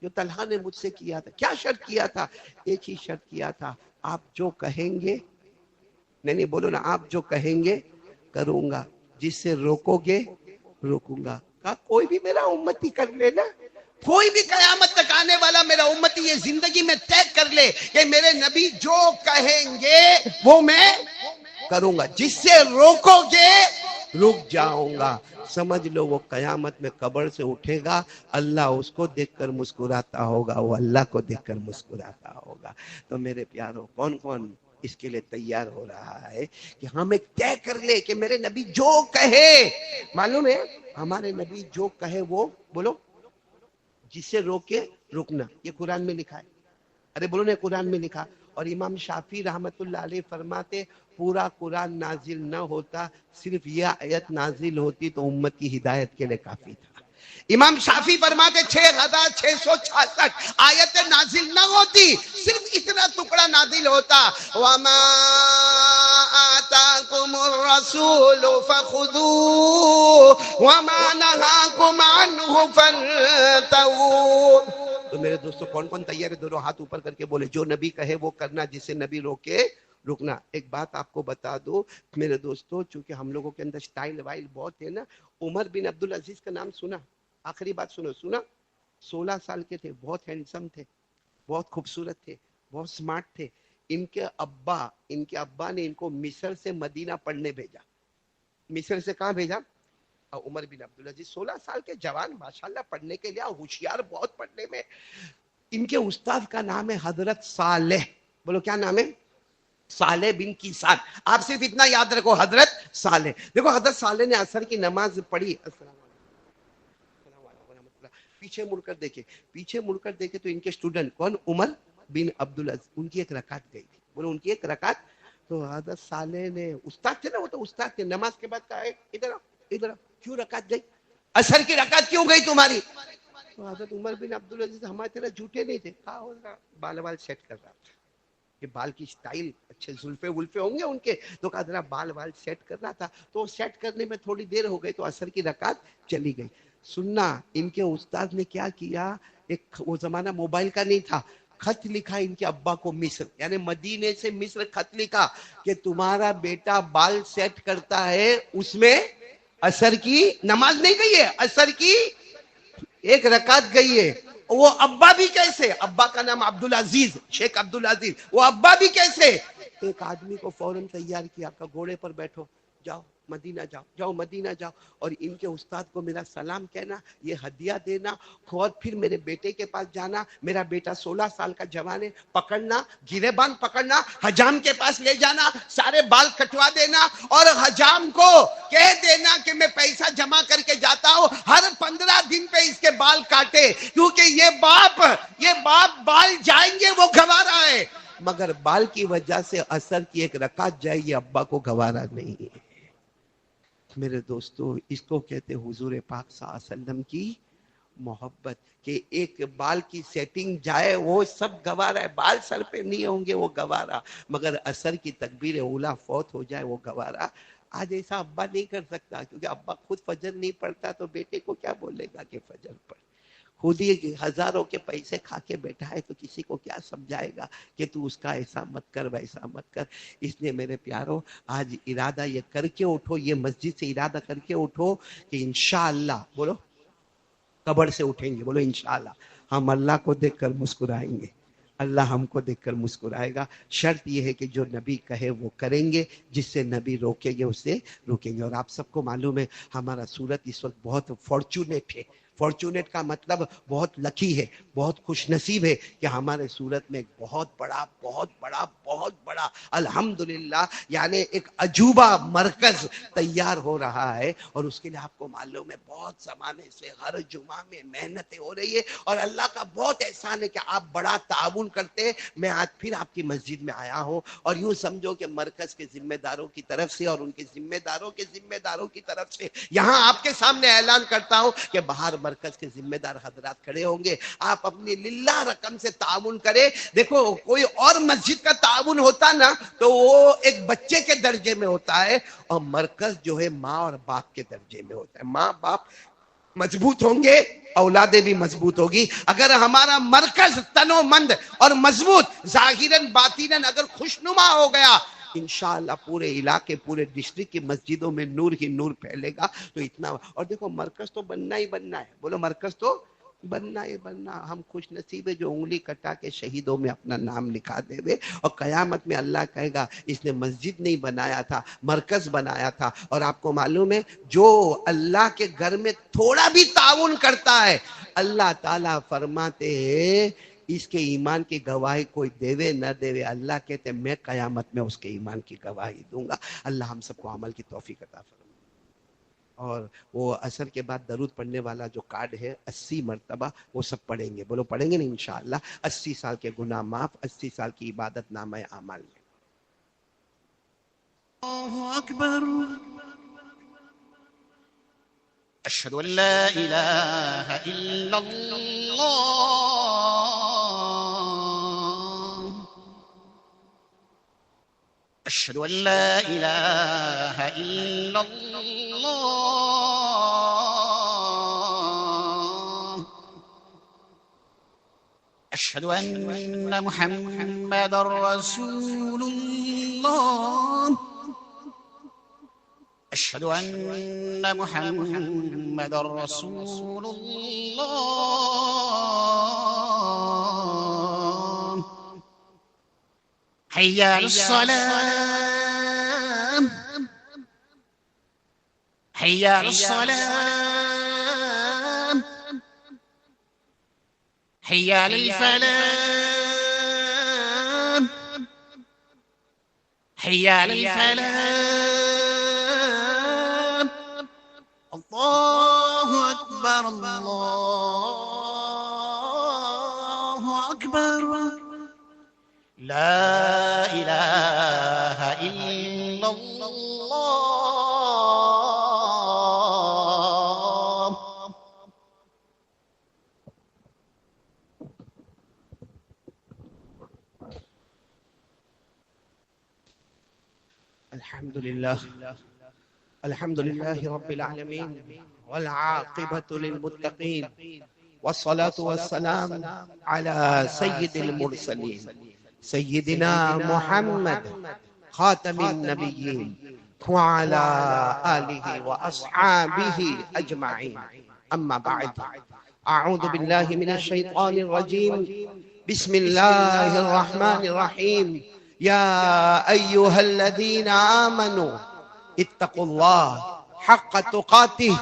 Speaker 1: جو طلحہ نے مجھ سے کیا تھا. کیا شرط کیا تھا؟ ایک ہی شرط کیا تھا, آپ جو کہیں گے, نہیں بولو نا, آپ جو کہیں گے کروں گا, جس سے روکو گے روکوں گا. کہا کوئی بھی میرا امتی کر لینا, کوئی بھی قیامت تک آنے والا میرا امتی یہ زندگی میں طے کر لے کہ میرے نبی جو کہیں گے وہ میں کروں گا, جس سے روکو گے رک جاؤں گا. سمجھ لو وہ قیامت میں قبر سے اٹھے گا, اللہ اس کو دیکھ کر مسکراتا ہوگا, وہ اللہ کو دیکھ کر مسکراتا ہوگا. تو میرے پیارو, کون کون اس کے لیے تیار ہو رہا ہے کہ ہم ایک طے کر لے کہ میرے نبی جو کہے, معلوم ہے ہمارے نبی جو کہے وہ, بولو جس سے روکے رکنا, یہ قرآن میں لکھا ہے. ارے بولو نا, قرآن میں لکھا. اور امام شافعی رحمت اللہ علیہ فرماتے پورا قرآن نازل نہ ہوتا, صرف یہ آیت نازل ہوتی تو امت کی ہدایت کے لیے کافی تھا. امام شافعی فرماتے 6666 آیتیں نازل نہ ہوتی, صرف اتنا ٹکڑا نازل ہوتا, وَمَا آتَاكُمُ الرَّسُولُ فَخُذُوهُ وَمَا نَهَاكُمْ عَنْهُ فَانْتَهُوا. تو میرے دوستو کون کون تیار ہے؟ دونوں ہاتھ اوپر کر کے بولے جو نبی کہے وہ کرنا, جسے نبی روکے رکنا. ایک بات آپ کو بتا دو میرے دوستو, چونکہ ہم لوگوں کے اندر سٹائل وائل بہت ہے نا. عمر بن عبدالعزیز کا نام سنا؟ آخری بات سنو, سنا؟ 16 سال کے تھے, بہت ہینڈسم تھے, بہت خوبصورت تھے, بہت سمارٹ تھے. ان کے ابا نے ان کو مصر سے مدینہ پڑھنے بھیجا. مصر سے کہاں بھیجا؟ عمر بن عبدالعزیز 16 سال کے جوان, ماشاءاللہ پڑھنے کے لیے ہوشیار, بہت پڑھنے میں. ان کے استاد کا نام ہے حضرت صالح. بولو کیا نام ہے؟ صالح بن کیسان. آپ صرف اتنا یاد رکھو حضرت صالح. دیکھو حضرت صالح نے عصر کی نماز پڑھی. السلام علیکم ورحمۃ اللہ. پیچھے مڑ کر دیکھے, پیچھے مڑ کر دیکھے تو ان کے اسٹوڈنٹ کون؟ عمر بن عبدالعزیز. ان کی ایک رکعت گئی تھی. بولو ان کی ایک رکعت. تو حضرت صالح نے, استاد تھے نا وہ, تو استاد تھے, نماز کے بعد کہا ادھر آؤ ادھر آؤ, کیوں رکعت گئی؟ عصر کی رکعت کیوں گئی تمہاری؟ تو حضرت عمر بن عبدالعزیز ہمارے طرح جھوٹے نہیں تھے. کہا ہوگا بال وال سیٹ کر رہا تھا, کہ بال کی سٹائل اچھے زلفے ولفے ہوں گے ان کے, تو کہا ذرا بال وال سیٹ کرنا تھا. تو سیٹ کرنے میں تھوڑی دیر ہو گئی تو عصر کی رکعت چلی گئی. سننا, ان کے استاد نے کیا کیا, ایک وہ زمانہ موبائل کا نہیں تھا, خط لکھا ان کے ابا کو مصر, یعنی مدینے سے مصر خط لکھا کہ تمہارا بیٹا بال سیٹ کرتا ہے, اس میں عصر کی نماز نہیں گئی ہے, عصر کی ایک رکعت گئی ہے. وہ ابا بھی کیسے, ابا کا نام عبدالعزیز, شیخ عبدالعزیز, وہ ابا بھی کیسے, ایک آدمی کو فوراً تیار کیا کہ گھوڑے پر بیٹھو, جاؤ مدینہ جاؤ, جاؤ مدینہ جاؤ, اور ان کے استاد کو میرا سلام کہنا, یہ ہدیہ دینا, اور پھر میرے بیٹے کے پاس جانا, میرا بیٹا 16 سال کا جوان ہے, پکڑنا, گرے باندھ پکڑنا, حجام کے پاس لے جانا, سارے بال کٹوا دینا, اور حجام کو کہہ دینا کہ میں پیسہ جمع کر کے جاتا ہوں, ہر 15 دن پہ اس کے بال کاٹے, کیونکہ یہ باپ بال جائیں گے وہ گوارا ہے, مگر بال کی وجہ سے عصر کی ایک رکعت جائے گی, ابا کو گوارا نہیں ہے. میرے دوستو, اس کو کہتے حضور پاک صلی اللہ علیہ وسلم کی محبت, کہ ایک بال کی سیٹنگ جائے وہ سب گوارا ہے, بال سر پہ نہیں ہوں گے وہ گوارا, مگر عصر کی تکبیر اولا فوت ہو جائے وہ گوارا. آج ایسا ابا نہیں کر سکتا, کیونکہ ابا خود فجر نہیں پڑھتا, تو بیٹے کو کیا بولے گا کہ فجر پڑھ. خود ہی ہزاروں کے پیسے کھا کے بیٹھا ہے, تو کسی کو کیا سمجھائے گا کہ تو اس کا ایسا مت کر ویسا مت کر. اس لیے میرے پیارو, آج ارادہ یہ کر کے اٹھو, یہ مسجد سے ارادہ کر کے اٹھو کہ انشاءاللہ, بولو قبر سے اٹھیں گے, بولو انشاءاللہ ہم اللہ کو دیکھ کر مسکرائیں گے, اللہ ہم کو دیکھ کر مسکرائے گا. شرط یہ ہے کہ جو نبی کہے وہ کریں گے, جس سے نبی روکیں گے اسے روکیں گے. اور آپ سب کو معلوم ہے ہمارا سورت اس وقت بہت فارچونیٹ ہے. فارچونیٹ کا مطلب بہت لکی ہے, بہت خوش نصیب ہے کہ ہمارے سورت میں ایک بہت بڑا الحمدللہ یعنی ایک عجوبہ مرکز تیار ہو رہا ہے. اور اس کے لیے آپ کو معلوم ہے بہت زمانے سے ہر جمعہ میں محنتیں ہو رہی ہے, اور اللہ کا بہت احسان ہے کہ آپ بڑا تعاون کرتے. میں آج پھر آپ کی مسجد میں آیا ہوں, اور یوں سمجھو کہ مرکز کے ذمہ داروں کی طرف سے اور ان کے ذمہ داروں کی طرف سے یہاں آپ کے سامنے اعلان کرتا ہوں کہ باہر مرکز کے ذمہ دار حضرات کھڑے ہوں گے, آپ اپنی للہ رقم سے تعاون کریں. دیکھو کوئی اور مسجد کا تعاون ہوتا نا تو وہ ایک بچے کے درجے میں ہوتا ہے, اور مرکز جو ہے ماں اور باپ کے درجے میں ہوتا ہے. ماں باپ مضبوط ہوں گے, اولادیں بھی مضبوط ہوگی. اگر ہمارا مرکز تنو مند اور مضبوط, ظاہراً باطناً اگر خوشنما ہو گیا, انشاءاللہ پورے علاقے پورے ڈسٹرکٹ کی مسجدوں میں نور ہی نور پھیلے گا. تو اتنا, اور دیکھو مرکز تو بننا ہی بننا ہے, بولو مرکز تو بننا ہی بننا. ہم خوش نصیب ہے جو انگلی کٹا کے شہیدوں میں اپنا نام لکھا دے وے, اور قیامت میں اللہ کہے گا اس نے مسجد نہیں بنایا تھا, مرکز بنایا تھا. اور آپ کو معلوم ہے جو اللہ کے گھر میں تھوڑا بھی تعاون کرتا ہے, اللہ تعالیٰ فرماتے ہیں اس کے ایمان کی گواہی کوئی دے نہ دے, اللہ کہتے میں قیامت میں اس کے ایمان کی گواہی دوں گا. اللہ ہم سب کو عمل کی توفیق عطا فرمائے. اور وہ عصر کے بعد درود پڑھنے والا جو کارڈ ہے 80 مرتبہ وہ سب پڑھیں گے, بولو پڑھیں گے نا انشاءاللہ. 80 سال کے گناہ معاف, 80 سال کی عبادت نامہ اعمال میں.
Speaker 2: الله أكبر أشهد أن لا إله إلا الله أشهد أن لا إله إلا الله أشهد أن محمدا رسول الله أشهد أن محمدا رسول الله حي على الصلاة حي على الصلاة حي على الفلاح، حي على الفلاح. الله أكبر، الله أكبر، لا إله إلا الله.
Speaker 1: الحمد لله، الحمد لله رب العالمين، والعاقبة للمتقين، والصلاة والسلام على سيد المرسلين سيدنا محمد خاتم النبيين وعلى آله وأصحابه أجمعين. أما بعد، أعوذ بالله من الشيطان الرجيم. بسم الله الرحمن الرحيم. يا أيها الذين آمنوا اتقوا الله حق تقاته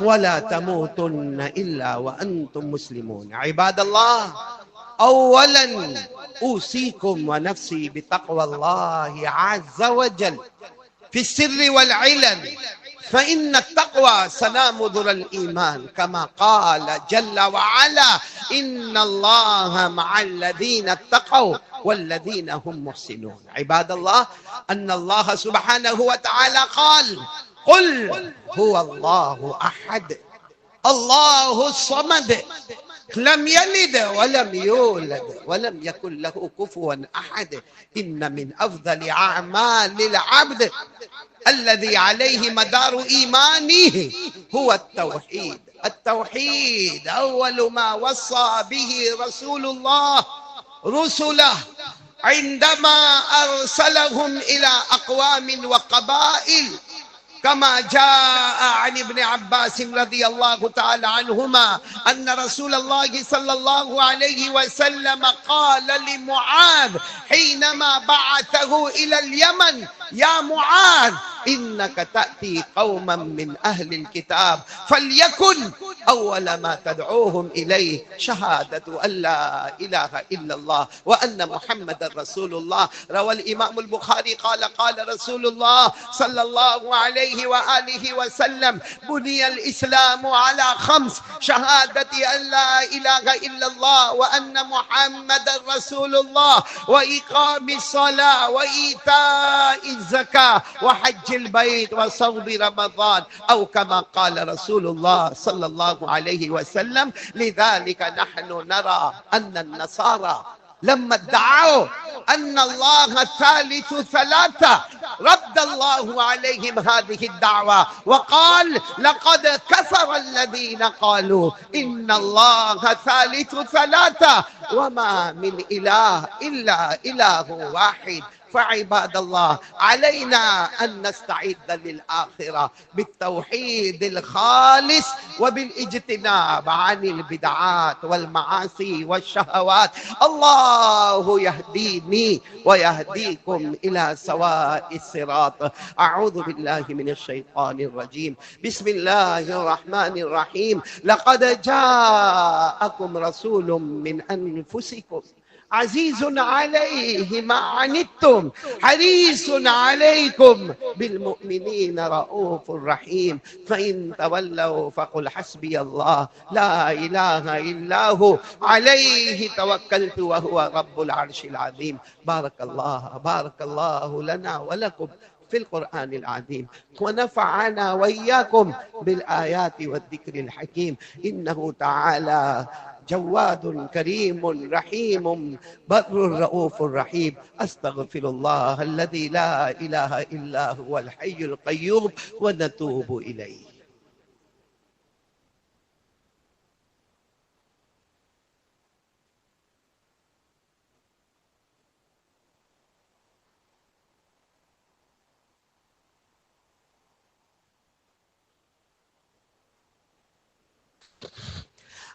Speaker 1: ولا تموتن إلا وأنتم مسلمون. عباد الله، أولا أوصيكم ونفسي بتقوى الله عز وجل في السر والعلن، فإن التقوى سلام ذرى الإيمان، كما قال جل وعلا: إن الله مع الذين اتقوا والذين هم محسنون. عباد الله، أن الله سبحانه وتعالى قال: قل هو الله أحد الله الصمد لم يلد ولم يولد ولم يكن له كفوا أحد. إن من أفضل أعمال العبد الذي عليه مدار إيمانه هو التوحيد. التوحيد أول ما وصى به رسول الله رسله عندما أرسلهم إلى أقوام وقبائل، كما جاء عن ابن عباس رضي الله تعالى عنهما أن رسول الله صلى الله عليه وسلم قال لمعاذ حينما بعثه إلى اليمن: يا معاذ، إنك تأتي قوما من أهل الكتاب، فليكن أول ما تدعوهم إليه شهادة أن لا إله إلا الله وأن محمد رسول الله. روى الإمام البخاري قال: قال رسول الله صلى الله عليه وآله وسلم: بني الإسلام على 5: شهادة أن لا إله إلا الله وأن محمد رسول الله، وإقام الصلاة، وإيتاء الزكاة، وحج البيت، وصوم رمضان، أو كما قال رسول الله صلى الله عليه وسلم. لذلك نحن نرى أن النصارى لما ادعوا أن الله ثالث ثلاثة رد الله عليهم هذه الدعوة وقال: لقد كفر الذين قالوا إن الله ثالث ثلاثة وما من إله إلا إله واحد. فعباد الله، علينا أن نستعد للآخرة بالتوحيد الخالص وبالاجتناب عن البدعات والمعاصي والشهوات. الله يهديني ويهديكم إلى سواء الصراط. أعوذ بالله من الشيطان الرجيم. بسم الله الرحمن الرحيم. لقد جاءكم رسول من أنفسكم عزيز عليه ما عنتم حريص عليكم بالمؤمنين رؤوف رحيم. فإن تولوا فقل حسبي الله لا إله إلا هو عليه توكلت وهو رب العرش العظيم. بارك الله لنا ولكم في القرآن العظيم، ونفعنا وإياكم بالآيات والذكر الحكيم. إنه تعالى جواد كريم رحيم بر رؤوف رحيم. أستغفر الله الذي لا إله إلا هو الحي القيوم ونتوب إليه.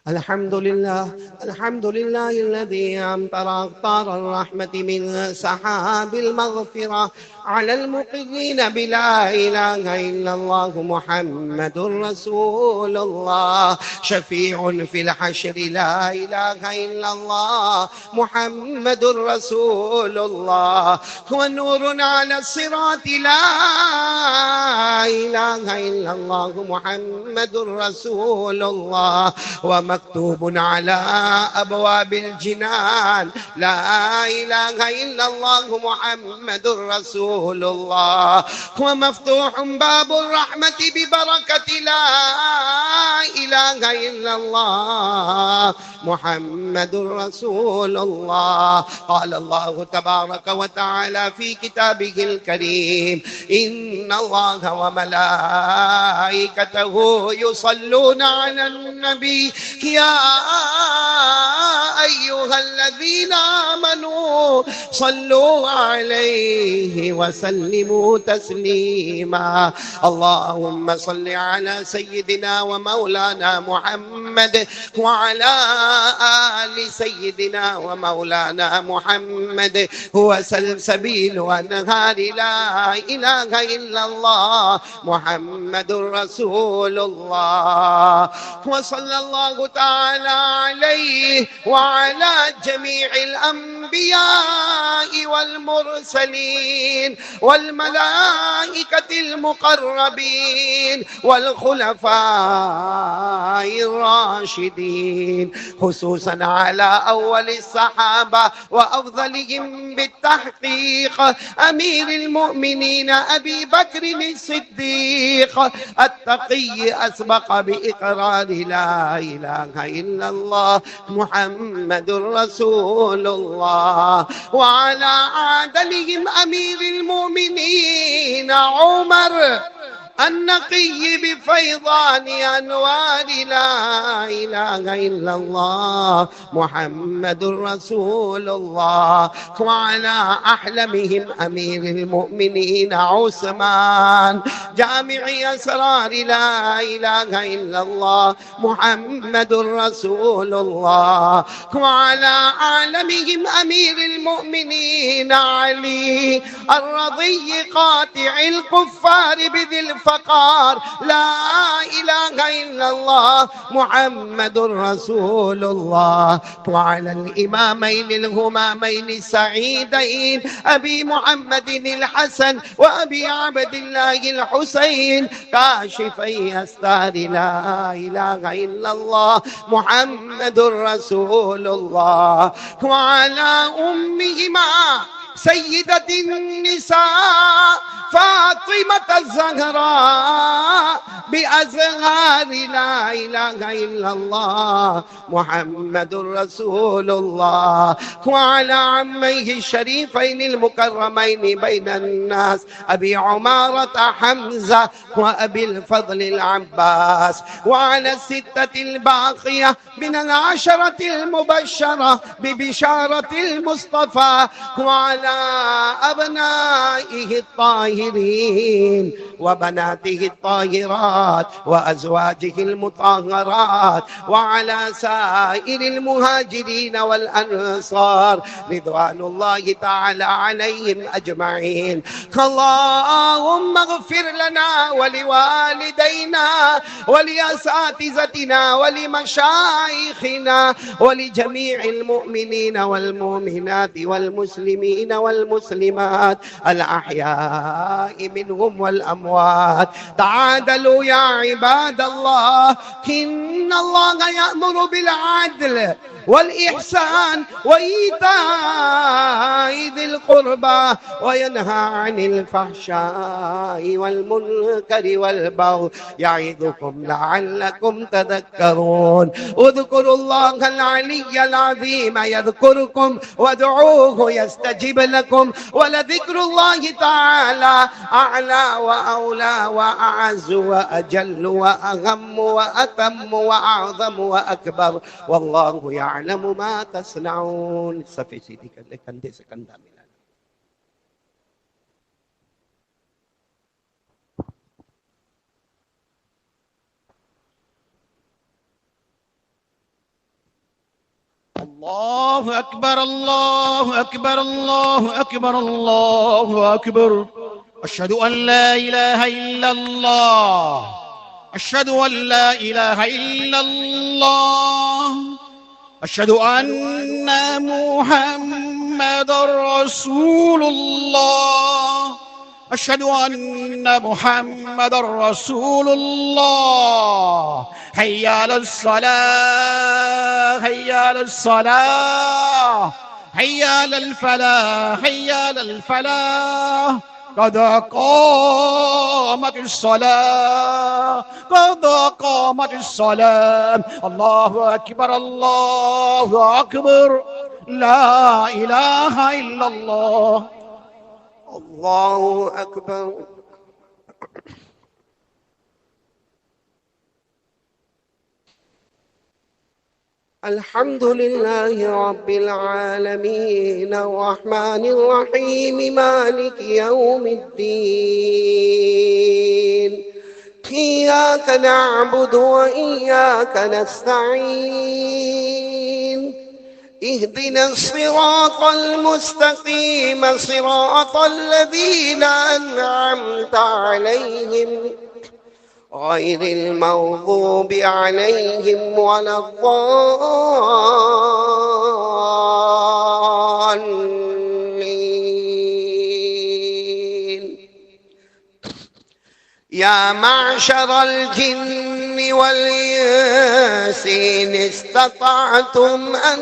Speaker 1: الحمد لله الحمد لله الذي أمطر أقطار الرحمة من سحاب المغفرة على المقرين بلا إله إلا الله محمد رسول الله شفيع في الحشر لا إله إلا الله محمد رسول الله هو نور على الصراط لا إله إلا الله محمد رسول الله ومكتوب على أبواب الجنان لا إله إلا الله محمد رسول الله ومفتوح باب الرحمة ببركة لا إله إلا الله محمد رسول الله قال الله تبارك وتعالى في كتابه الكريم إن الله وملائكته يصلون على النبي يا أيها الذين آمنوا صلوا عليه وسلموا تسليما اللهم صل على سيدنا ومولانا محمد وعلى آل سيدنا ومولانا محمد هو سلسبيل أنهار لا إله إلا الله محمد رسول الله وصلى الله تعالى عليه وعلى جميع الأنبياء والمرسلين والملائكة المقربين والخلفاء الراشدين خصوصا على أول الصحابة وأفضلهم بالتحقيق أمير المؤمنين أبي بكر الصديق التقي أسبق بإقرار لا إله إلا الله محمد رسول الله وعلى عادلهم أمير المؤمنين عمر النقي بفيضان أنوار لا إله إلا الله محمد رسول الله وعلى أحلمهم أمير المؤمنين عثمان جامع أسرار لا إله إلا الله محمد رسول الله وعلى أعلمهم أمير المؤمنين علي الرضي قاطع الكفار بذي الفقار لا إله إلا الله محمد رسول الله وعلى الإمامين الهمامين السعيدين أبي محمد الحسن وأبي عبد الله الحسين كاشفي أستار لا إله إلا الله محمد رسول الله وعلى أمهما سيدة النساء فاطمة الزهراء بأزهار لا إله إلا الله محمد رسول الله وعلى عميه الشريفين المكرمين بين الناس أبي عمارة حمزة وأبي الفضل العباس وعلى الستة الباقية من العشرة المبشرة ببشارة المصطفى وعلى أبنائه الطاهرين وبناته الطاهرات وأزواجه المطهرات وعلى سائر المهاجرين والأنصار رضوان الله تعالى عليهم أجمعين اللهم اغفر لنا ولوالدينا ولأساتذتنا ولمشايخنا ولجميع المؤمنين والمؤمنات والمسلمين والمسلمات الأحياء منهم والأموات تعادلوا يا عباد الله إن الله يأمر بالعدل والإحسان وإيتاء ذي القربى وينهى عن الفحشاء والمنكر والبغي يعظكم لعلكم تذكرون اذكروا الله العلي العظيم يذكركم وادعوه يستجب لكم ولذكر الله تعالى أعلى وأولى وأعز وأجل وأهم وأتم وأعظم وأكبر والله يعلم ما تصنعون صفحے سیدھی کر لے کندھے سے کندھا ملا
Speaker 2: الله أكبر الله أكبر الله أكبر الله أكبر. أشهد أن لا إله إلا الله. أشهد أن لا إله إلا الله. أشهد أن محمد رسول الله. أشهد أن محمد رسول الله. حي على الصلاة حي على الصلاة حي على الفلاح حي على الفلاح. قد قامت الصلاة قد قامت الصلاة. الله أكبر الله أكبر. لا إله إلا الله.
Speaker 1: الله أكبر. الحمد لله رب العالمين الرحمن الرحيم مالك يوم الدين. إياك نعبد وإياك نستعين. اهدنا الصراط المستقيم صراط الذين أنعمت عليهم غير المغضوب عليهم ولا الضالين. يا معشر الجن والإنس إن استطعتم أن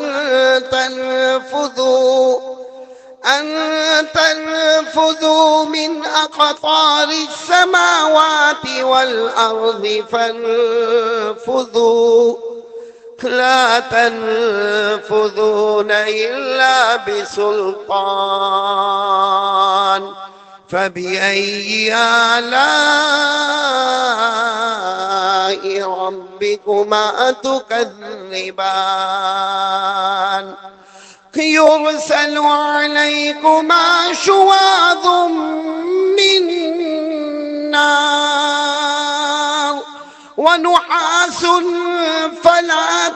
Speaker 1: تنفذوا من أقطار السماوات والأرض فانفذوا. لا تنفذون إلا بسلطان. فبأي آلاء ربكما تكذبان. يرسل عليكما شواظ من نار ونحاس فلا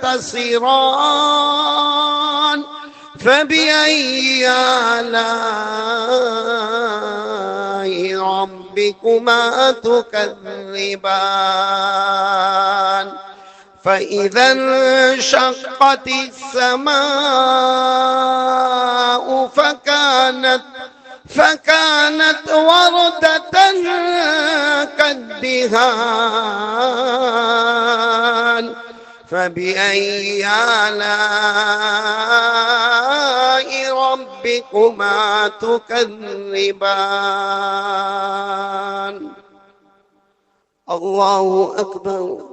Speaker 1: تنتصران. فبأي آلاء ربكما تكذبان. فإذا انشقت السماء فكانت وردة كالدهان. فبأي آلاء ربكما تكذبان. الله أكبر.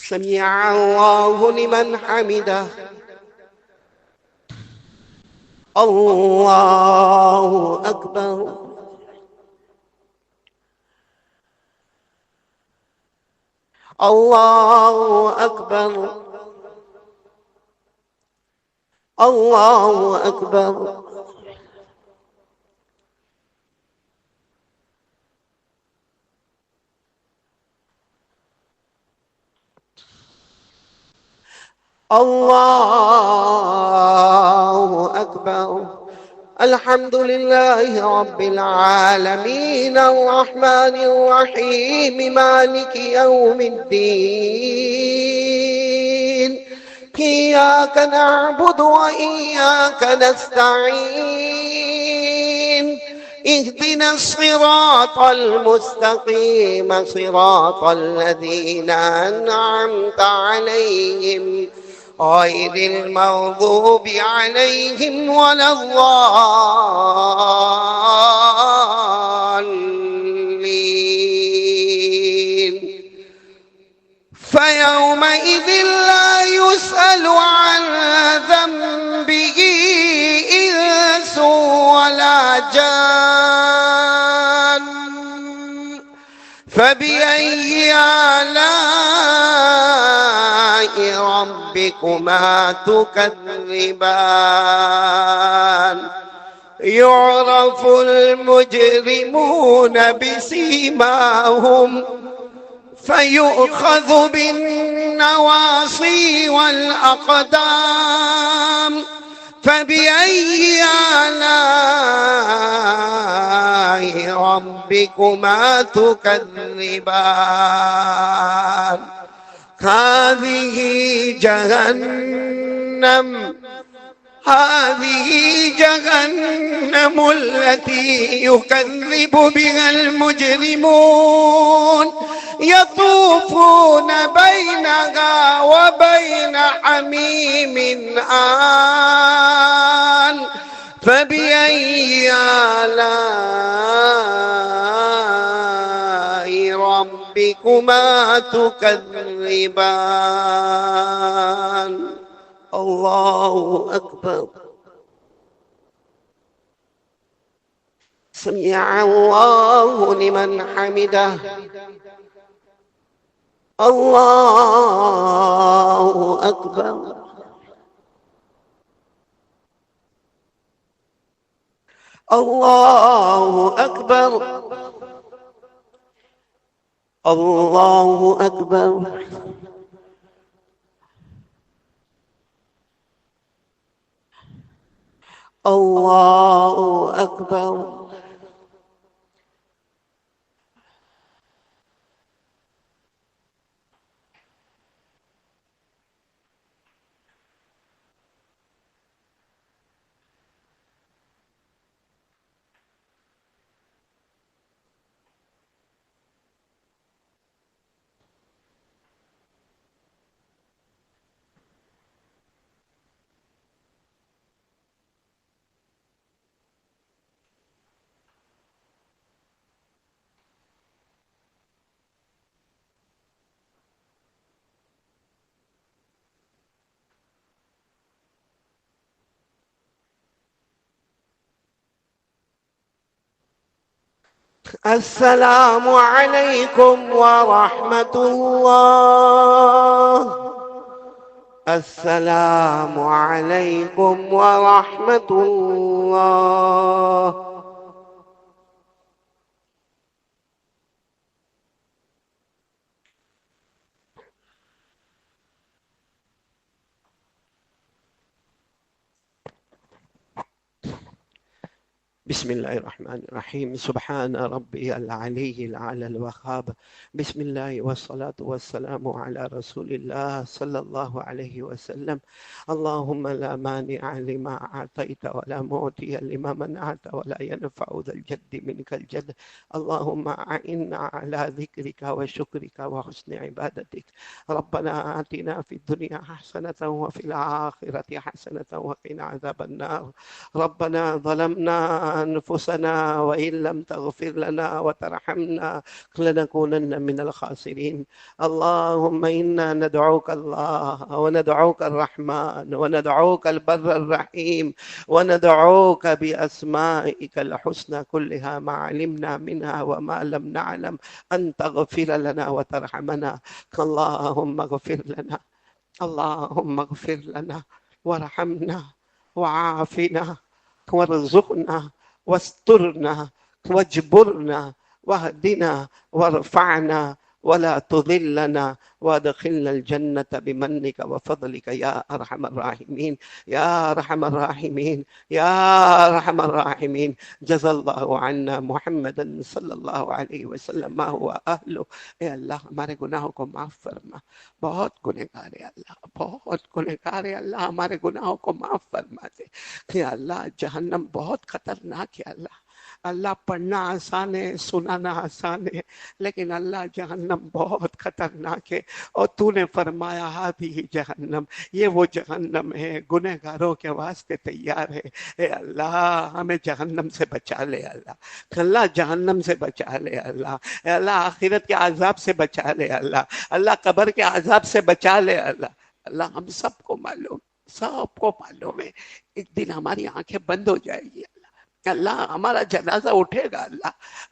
Speaker 1: سمع الله لمن حمده. الله أكبر. الله أكبر. الله أكبر. الله أكبر. الحمد لله رب العالمين الرحمن الرحيم مالك يوم الدين. إياك نعبد وإياك نستعين. اهدنا الصراط المستقيم صراط الذين أنعمت عليهم غير المغضوب عليهم ولا الضالين. فيومئذ لا يسأل عن ذنبه إنس ولا جان. فبأي آلاء ربكما تكذبان. يعرف المجرمون بسيماهم فيؤخذ بالنواصي والأقدام فبأي آلاء ربكما تكذبان هذه جهنم التي يكذب بها المجرمون يطوفون بينها وبين حميم آن فبأي آلاء ربكما تكذبان الله أكبر سمع الله لمن حمده الله أكبر الله أكبر الله أكبر الله أكبر السلام عليكم ورحمة الله السلام عليكم ورحمة الله بسم الله الرحمن الرحيم سبحان ربي العلي الأعلى الوهاب بسم الله والصلاة والسلام على رسول الله صلى الله عليه وسلم اللهم لا مانع لما أعطيت ولا معطي لما منعت ولا ينفع ذا الجد منك الجد اللهم أعنا على ذكرك وشكرك وحسن عبادتك ربنا آتنا في الدنيا حسنة وفي الآخرة حسنة وقنا عذاب النار ربنا ظلمنا أنفسنا وإن لم تغفر لنا وترحمنا لنكونن من الخاسرين اللهم إنا ندعوك الله وندعوك الرحمن وندعوك البر الرحيم وندعوك بأسمائك الحسنى كلها ما علمنا منها وما لم نعلم أن تغفر لنا وترحمنا اللهم اغفر لنا اللهم اغفر لنا وارحمنا وعافنا وارزقنا واسترنا واجبرنا واهدنا وارفعنا ولا تضلنا وادخلنا الجنة بمنك وفضلك يا أرحم الراحمين يا أرحم الراحمين يا أرحم الراحمين جزا الله عنا محمدا صلی اللہ علیہ وسلم ما هو أهله اے اللہ ہمارے گناہوں کو معاف فرما بہت گنہگار ہے اللہ بہت گنہگار ہے اللہ ہمارے گناہوں کو معاف فرما دے کہ اللہ جہنم بہت خطرناک ہے اللہ اللہ پڑھنا آسان ہے سنانا آسان ہے لیکن اللہ جہنم بہت خطرناک ہے اور تو نے فرمایا بھی جہنم یہ وہ جہنم ہے گنہگاروں کے واسطے تیار ہے اے اللہ ہمیں جہنم سے بچا لے اللہ جہنم سے بچا لے اللہ اے اللہ آخرت کے عذاب سے بچا لے اللہ قبر کے عذاب سے بچا لے اللہ ہم سب کو معلوم ہے ایک دن ہماری آنکھیں بند ہو جائے گی اللہ ہمارا جنازہ اٹھے گا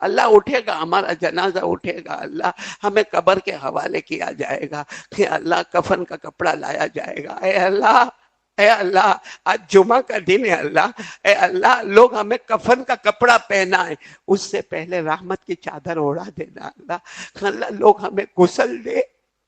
Speaker 1: اللہ اٹھے گا ہمارا جنازہ اٹھے گا اللہ ہمیں قبر کے حوالے کیا جائے گا کہ اللہ کفن کا کپڑا لایا جائے گا اے اللہ اے اللہ آج جمعہ کا دن ہے اللہ، اے اللہ لوگ ہمیں کفن کا کپڑا پہنا ہے، اس سے پہلے رحمت کی چادر اوڑا دینا اللہ۔ اللہ لوگ ہمیں غسل دے،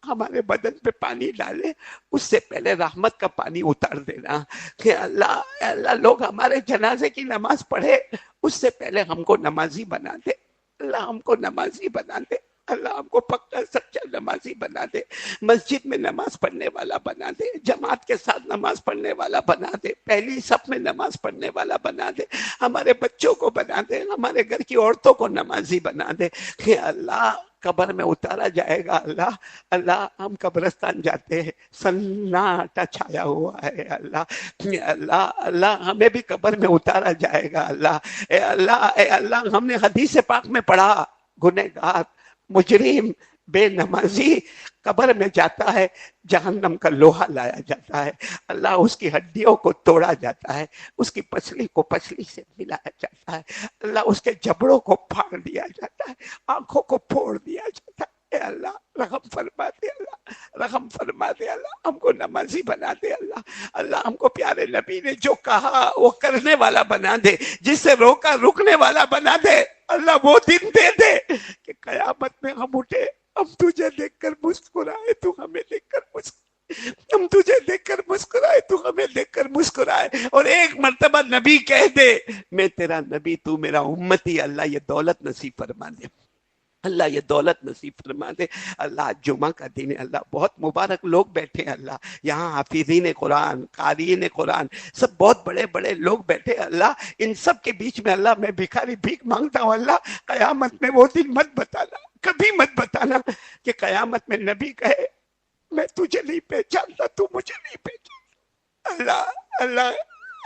Speaker 1: ہمارے بدن پہ پانی ڈالے، اس سے پہلے رحمت کا پانی اتار دینا کہ اللہ، اے اللہ لوگ ہمارے جنازے کی نماز پڑھے، اس سے پہلے ہم کو نمازی بنا دے اللہ، ہم کو نمازی بنا دے اللہ، ہم کو پکا سچا نمازی بنا دے، مسجد میں نماز پڑھنے والا بنا دے، جماعت کے ساتھ نماز پڑھنے والا بنا دے، پہلی صف میں نماز پڑھنے والا بنا دے، ہمارے بچوں کو بنا دے، ہمارے گھر کی عورتوں کو نمازی بنا دے کہ اللہ قبر میں اتارا جائے گا اللہ، اللہ ہم قبرستان جاتے ہیں سناٹا چھایا ہوا ہے اللہ، اللہ اللہ ہمیں بھی قبر میں اتارا جائے گا اللہ، اے اللہ ہم نے حدیث پاک میں پڑھا گنہگار مجرم بے نمازی قبر میں جاتا ہے، جہنم کا لوہا لایا جاتا ہے اللہ، اس کی ہڈیوں کو توڑا جاتا ہے، اس کی پسلی کو پسلی سے ملایا جاتا ہے اللہ، اس کے جبڑوں کو پھاڑ دیا جاتا ہے، آنکھوں کو پھوڑ دیا جاتا ہے، اے اللہ رحم فرما دے اللہ، رحم فرما دے اللہ، ہم کو نمازی بنا دے اللہ، اللہ ہم کو پیارے نبی نے جو کہا وہ کرنے والا بنا دے، جس سے روکا رکنے والا بنا دے اللہ، وہ دن دے دے کہ قیامت میں ہم اٹھے، ہم تجھے دیکھ کر مسکرائے، تو ہمیں دیکھ کر مسکرائے، ہم تجھے دیکھ کر مسکرائے، تو ہمیں دیکھ کر مسکرائے، اور ایک مرتبہ نبی کہہ دے میں تیرا نبی تو میرا امتی، اللہ یہ دولت نصیب فرما دے، اللہ یہ دولت نصیب فرما دے اللہ۔ جمعہ کا دن ہے اللہ، بہت مبارک لوگ بیٹھے ہیں اللہ، یہاں حافظین قرآن، قارئین قرآن، سب بہت بڑے بڑے لوگ بیٹھے ہیں اللہ، ان سب کے بیچ میں اللہ میں بھکاری بھیک مانگتا ہوں اللہ، قیامت میں وہ دن مت بتانا، کبھی مت بتانا کہ قیامت میں نبی کہے میں تجھے نہیں پہچانتا، تو مجھے نہیں پہچانتا اللہ، اللہ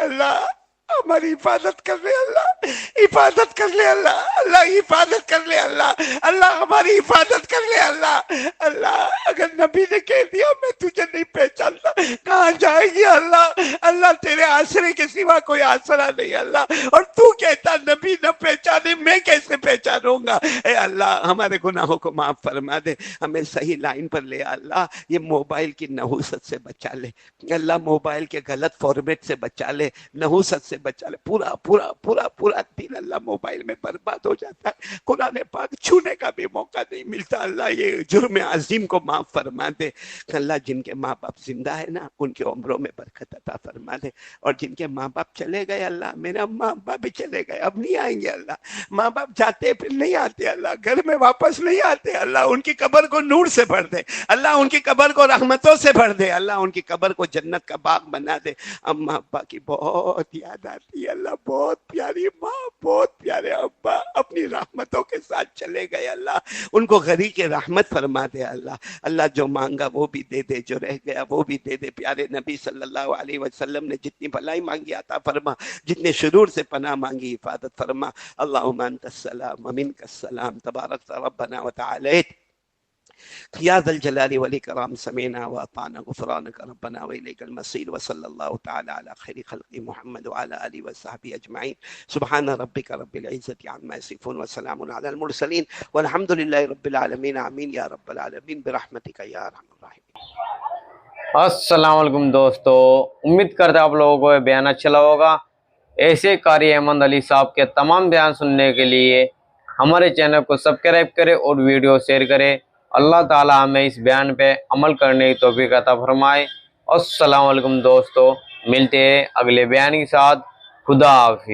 Speaker 1: اللہ ہماری حفاظت کر لے اللہ، حفاظت کر لے اللہ، اللہ حفاظت کر لے اللہ، اللہ ہماری حفاظت کر لے اللہ، اللہ اگر نبی نے کہہ دیا میں تجھے نہیں پہچانتا کہاں جائے گی اللہ، اللہ تیرے آسرے کے سوا کوئی آسرا نہیں اللہ، اور تو کہتا نبی نہ پہچانے میں کیسے پہچانوں گا، اے اللہ ہمارے گناہوں کو معاف فرما دے، ہمیں صحیح لائن پر لے اللہ، یہ موبائل کی نحوست سے بچا لے اللہ، موبائل کے غلط فارمیٹ سے بچا لے، نحوست سے بچا لے، پورا پورا پورا پورا دن اللہ موبائل میں برباد ہو جاتا ہے، قرآن پاک چھونے کا بھی موقع نہیں ملتا اللہ، یہ جرم عظیم کو معاف فرما دے اللہ، جن کے ماں باپ زندہ ہے نا ان کے عمروں میں برکت عطا فرما دے، اور جن کے ماں باپ چلے گئے اللہ، میرے ماں باپ بھی چلے گئے اب نہیں آئیں گے اللہ، ماں باپ جاتے پھر نہیں آتے اللہ، گھر میں واپس نہیں آتے اللہ، ان کی قبر کو نور سے بھر دے اللہ، ان کی قبر کو رحمتوں سے بھر دے اللہ، ان کی قبر کو جنت کا باغ بنا دے، اماں ابا کی بہت یاد آتی ہے اللہ، بہت پیاری ماں، بہت پیارے ابا اپنی رحمتوں کے ساتھ چلے گئے اللہ، ان کو غریق رحمت فرما دے اللہ، اللہ جو مانگا وہ بھی دے دے، جو رہ گیا وہ بھی دے دے، پیارے نبی صلی اللہ علیہ وسلم نے جتنی بھلائی مانگی عطا فرما، جتنے شرور سے پناہ مانگی حفاظت فرما، اللہم انت السلام ومنک السلام تبارک ربنا وتعالیت یا ذا الجلال والاکرام، سمعنا واطعنا غفرانک ربنا والیک المصیر، وصلی اللہ تعالی علی خیر خلق محمد وعلی آلہ وصحبہ اجمعین، سبحان ربک رب العزۃ عما یصفون وسلام علی المرسلین والحمد للہ رب العالمین، آمین یا رب العالمین برحمتک یا ارحم الراحمین۔
Speaker 3: السلام علیکم دوستو، امید کرتے آپ لوگوں کو یہ بیان اچھا لگا ہوگا۔ ایسے قاری احمد علی صاحب کے تمام بیان سننے کے لیے ہمارے چینل کو سبسکرائب کرے اور ویڈیو شیئر کرے۔ اللہ تعالی ہمیں اس بیان پہ عمل کرنے کی توفیق عطا فرمائے۔ السلام علیکم دوستو، ملتے ہیں اگلے بیان کے ساتھ، خدا حافظ۔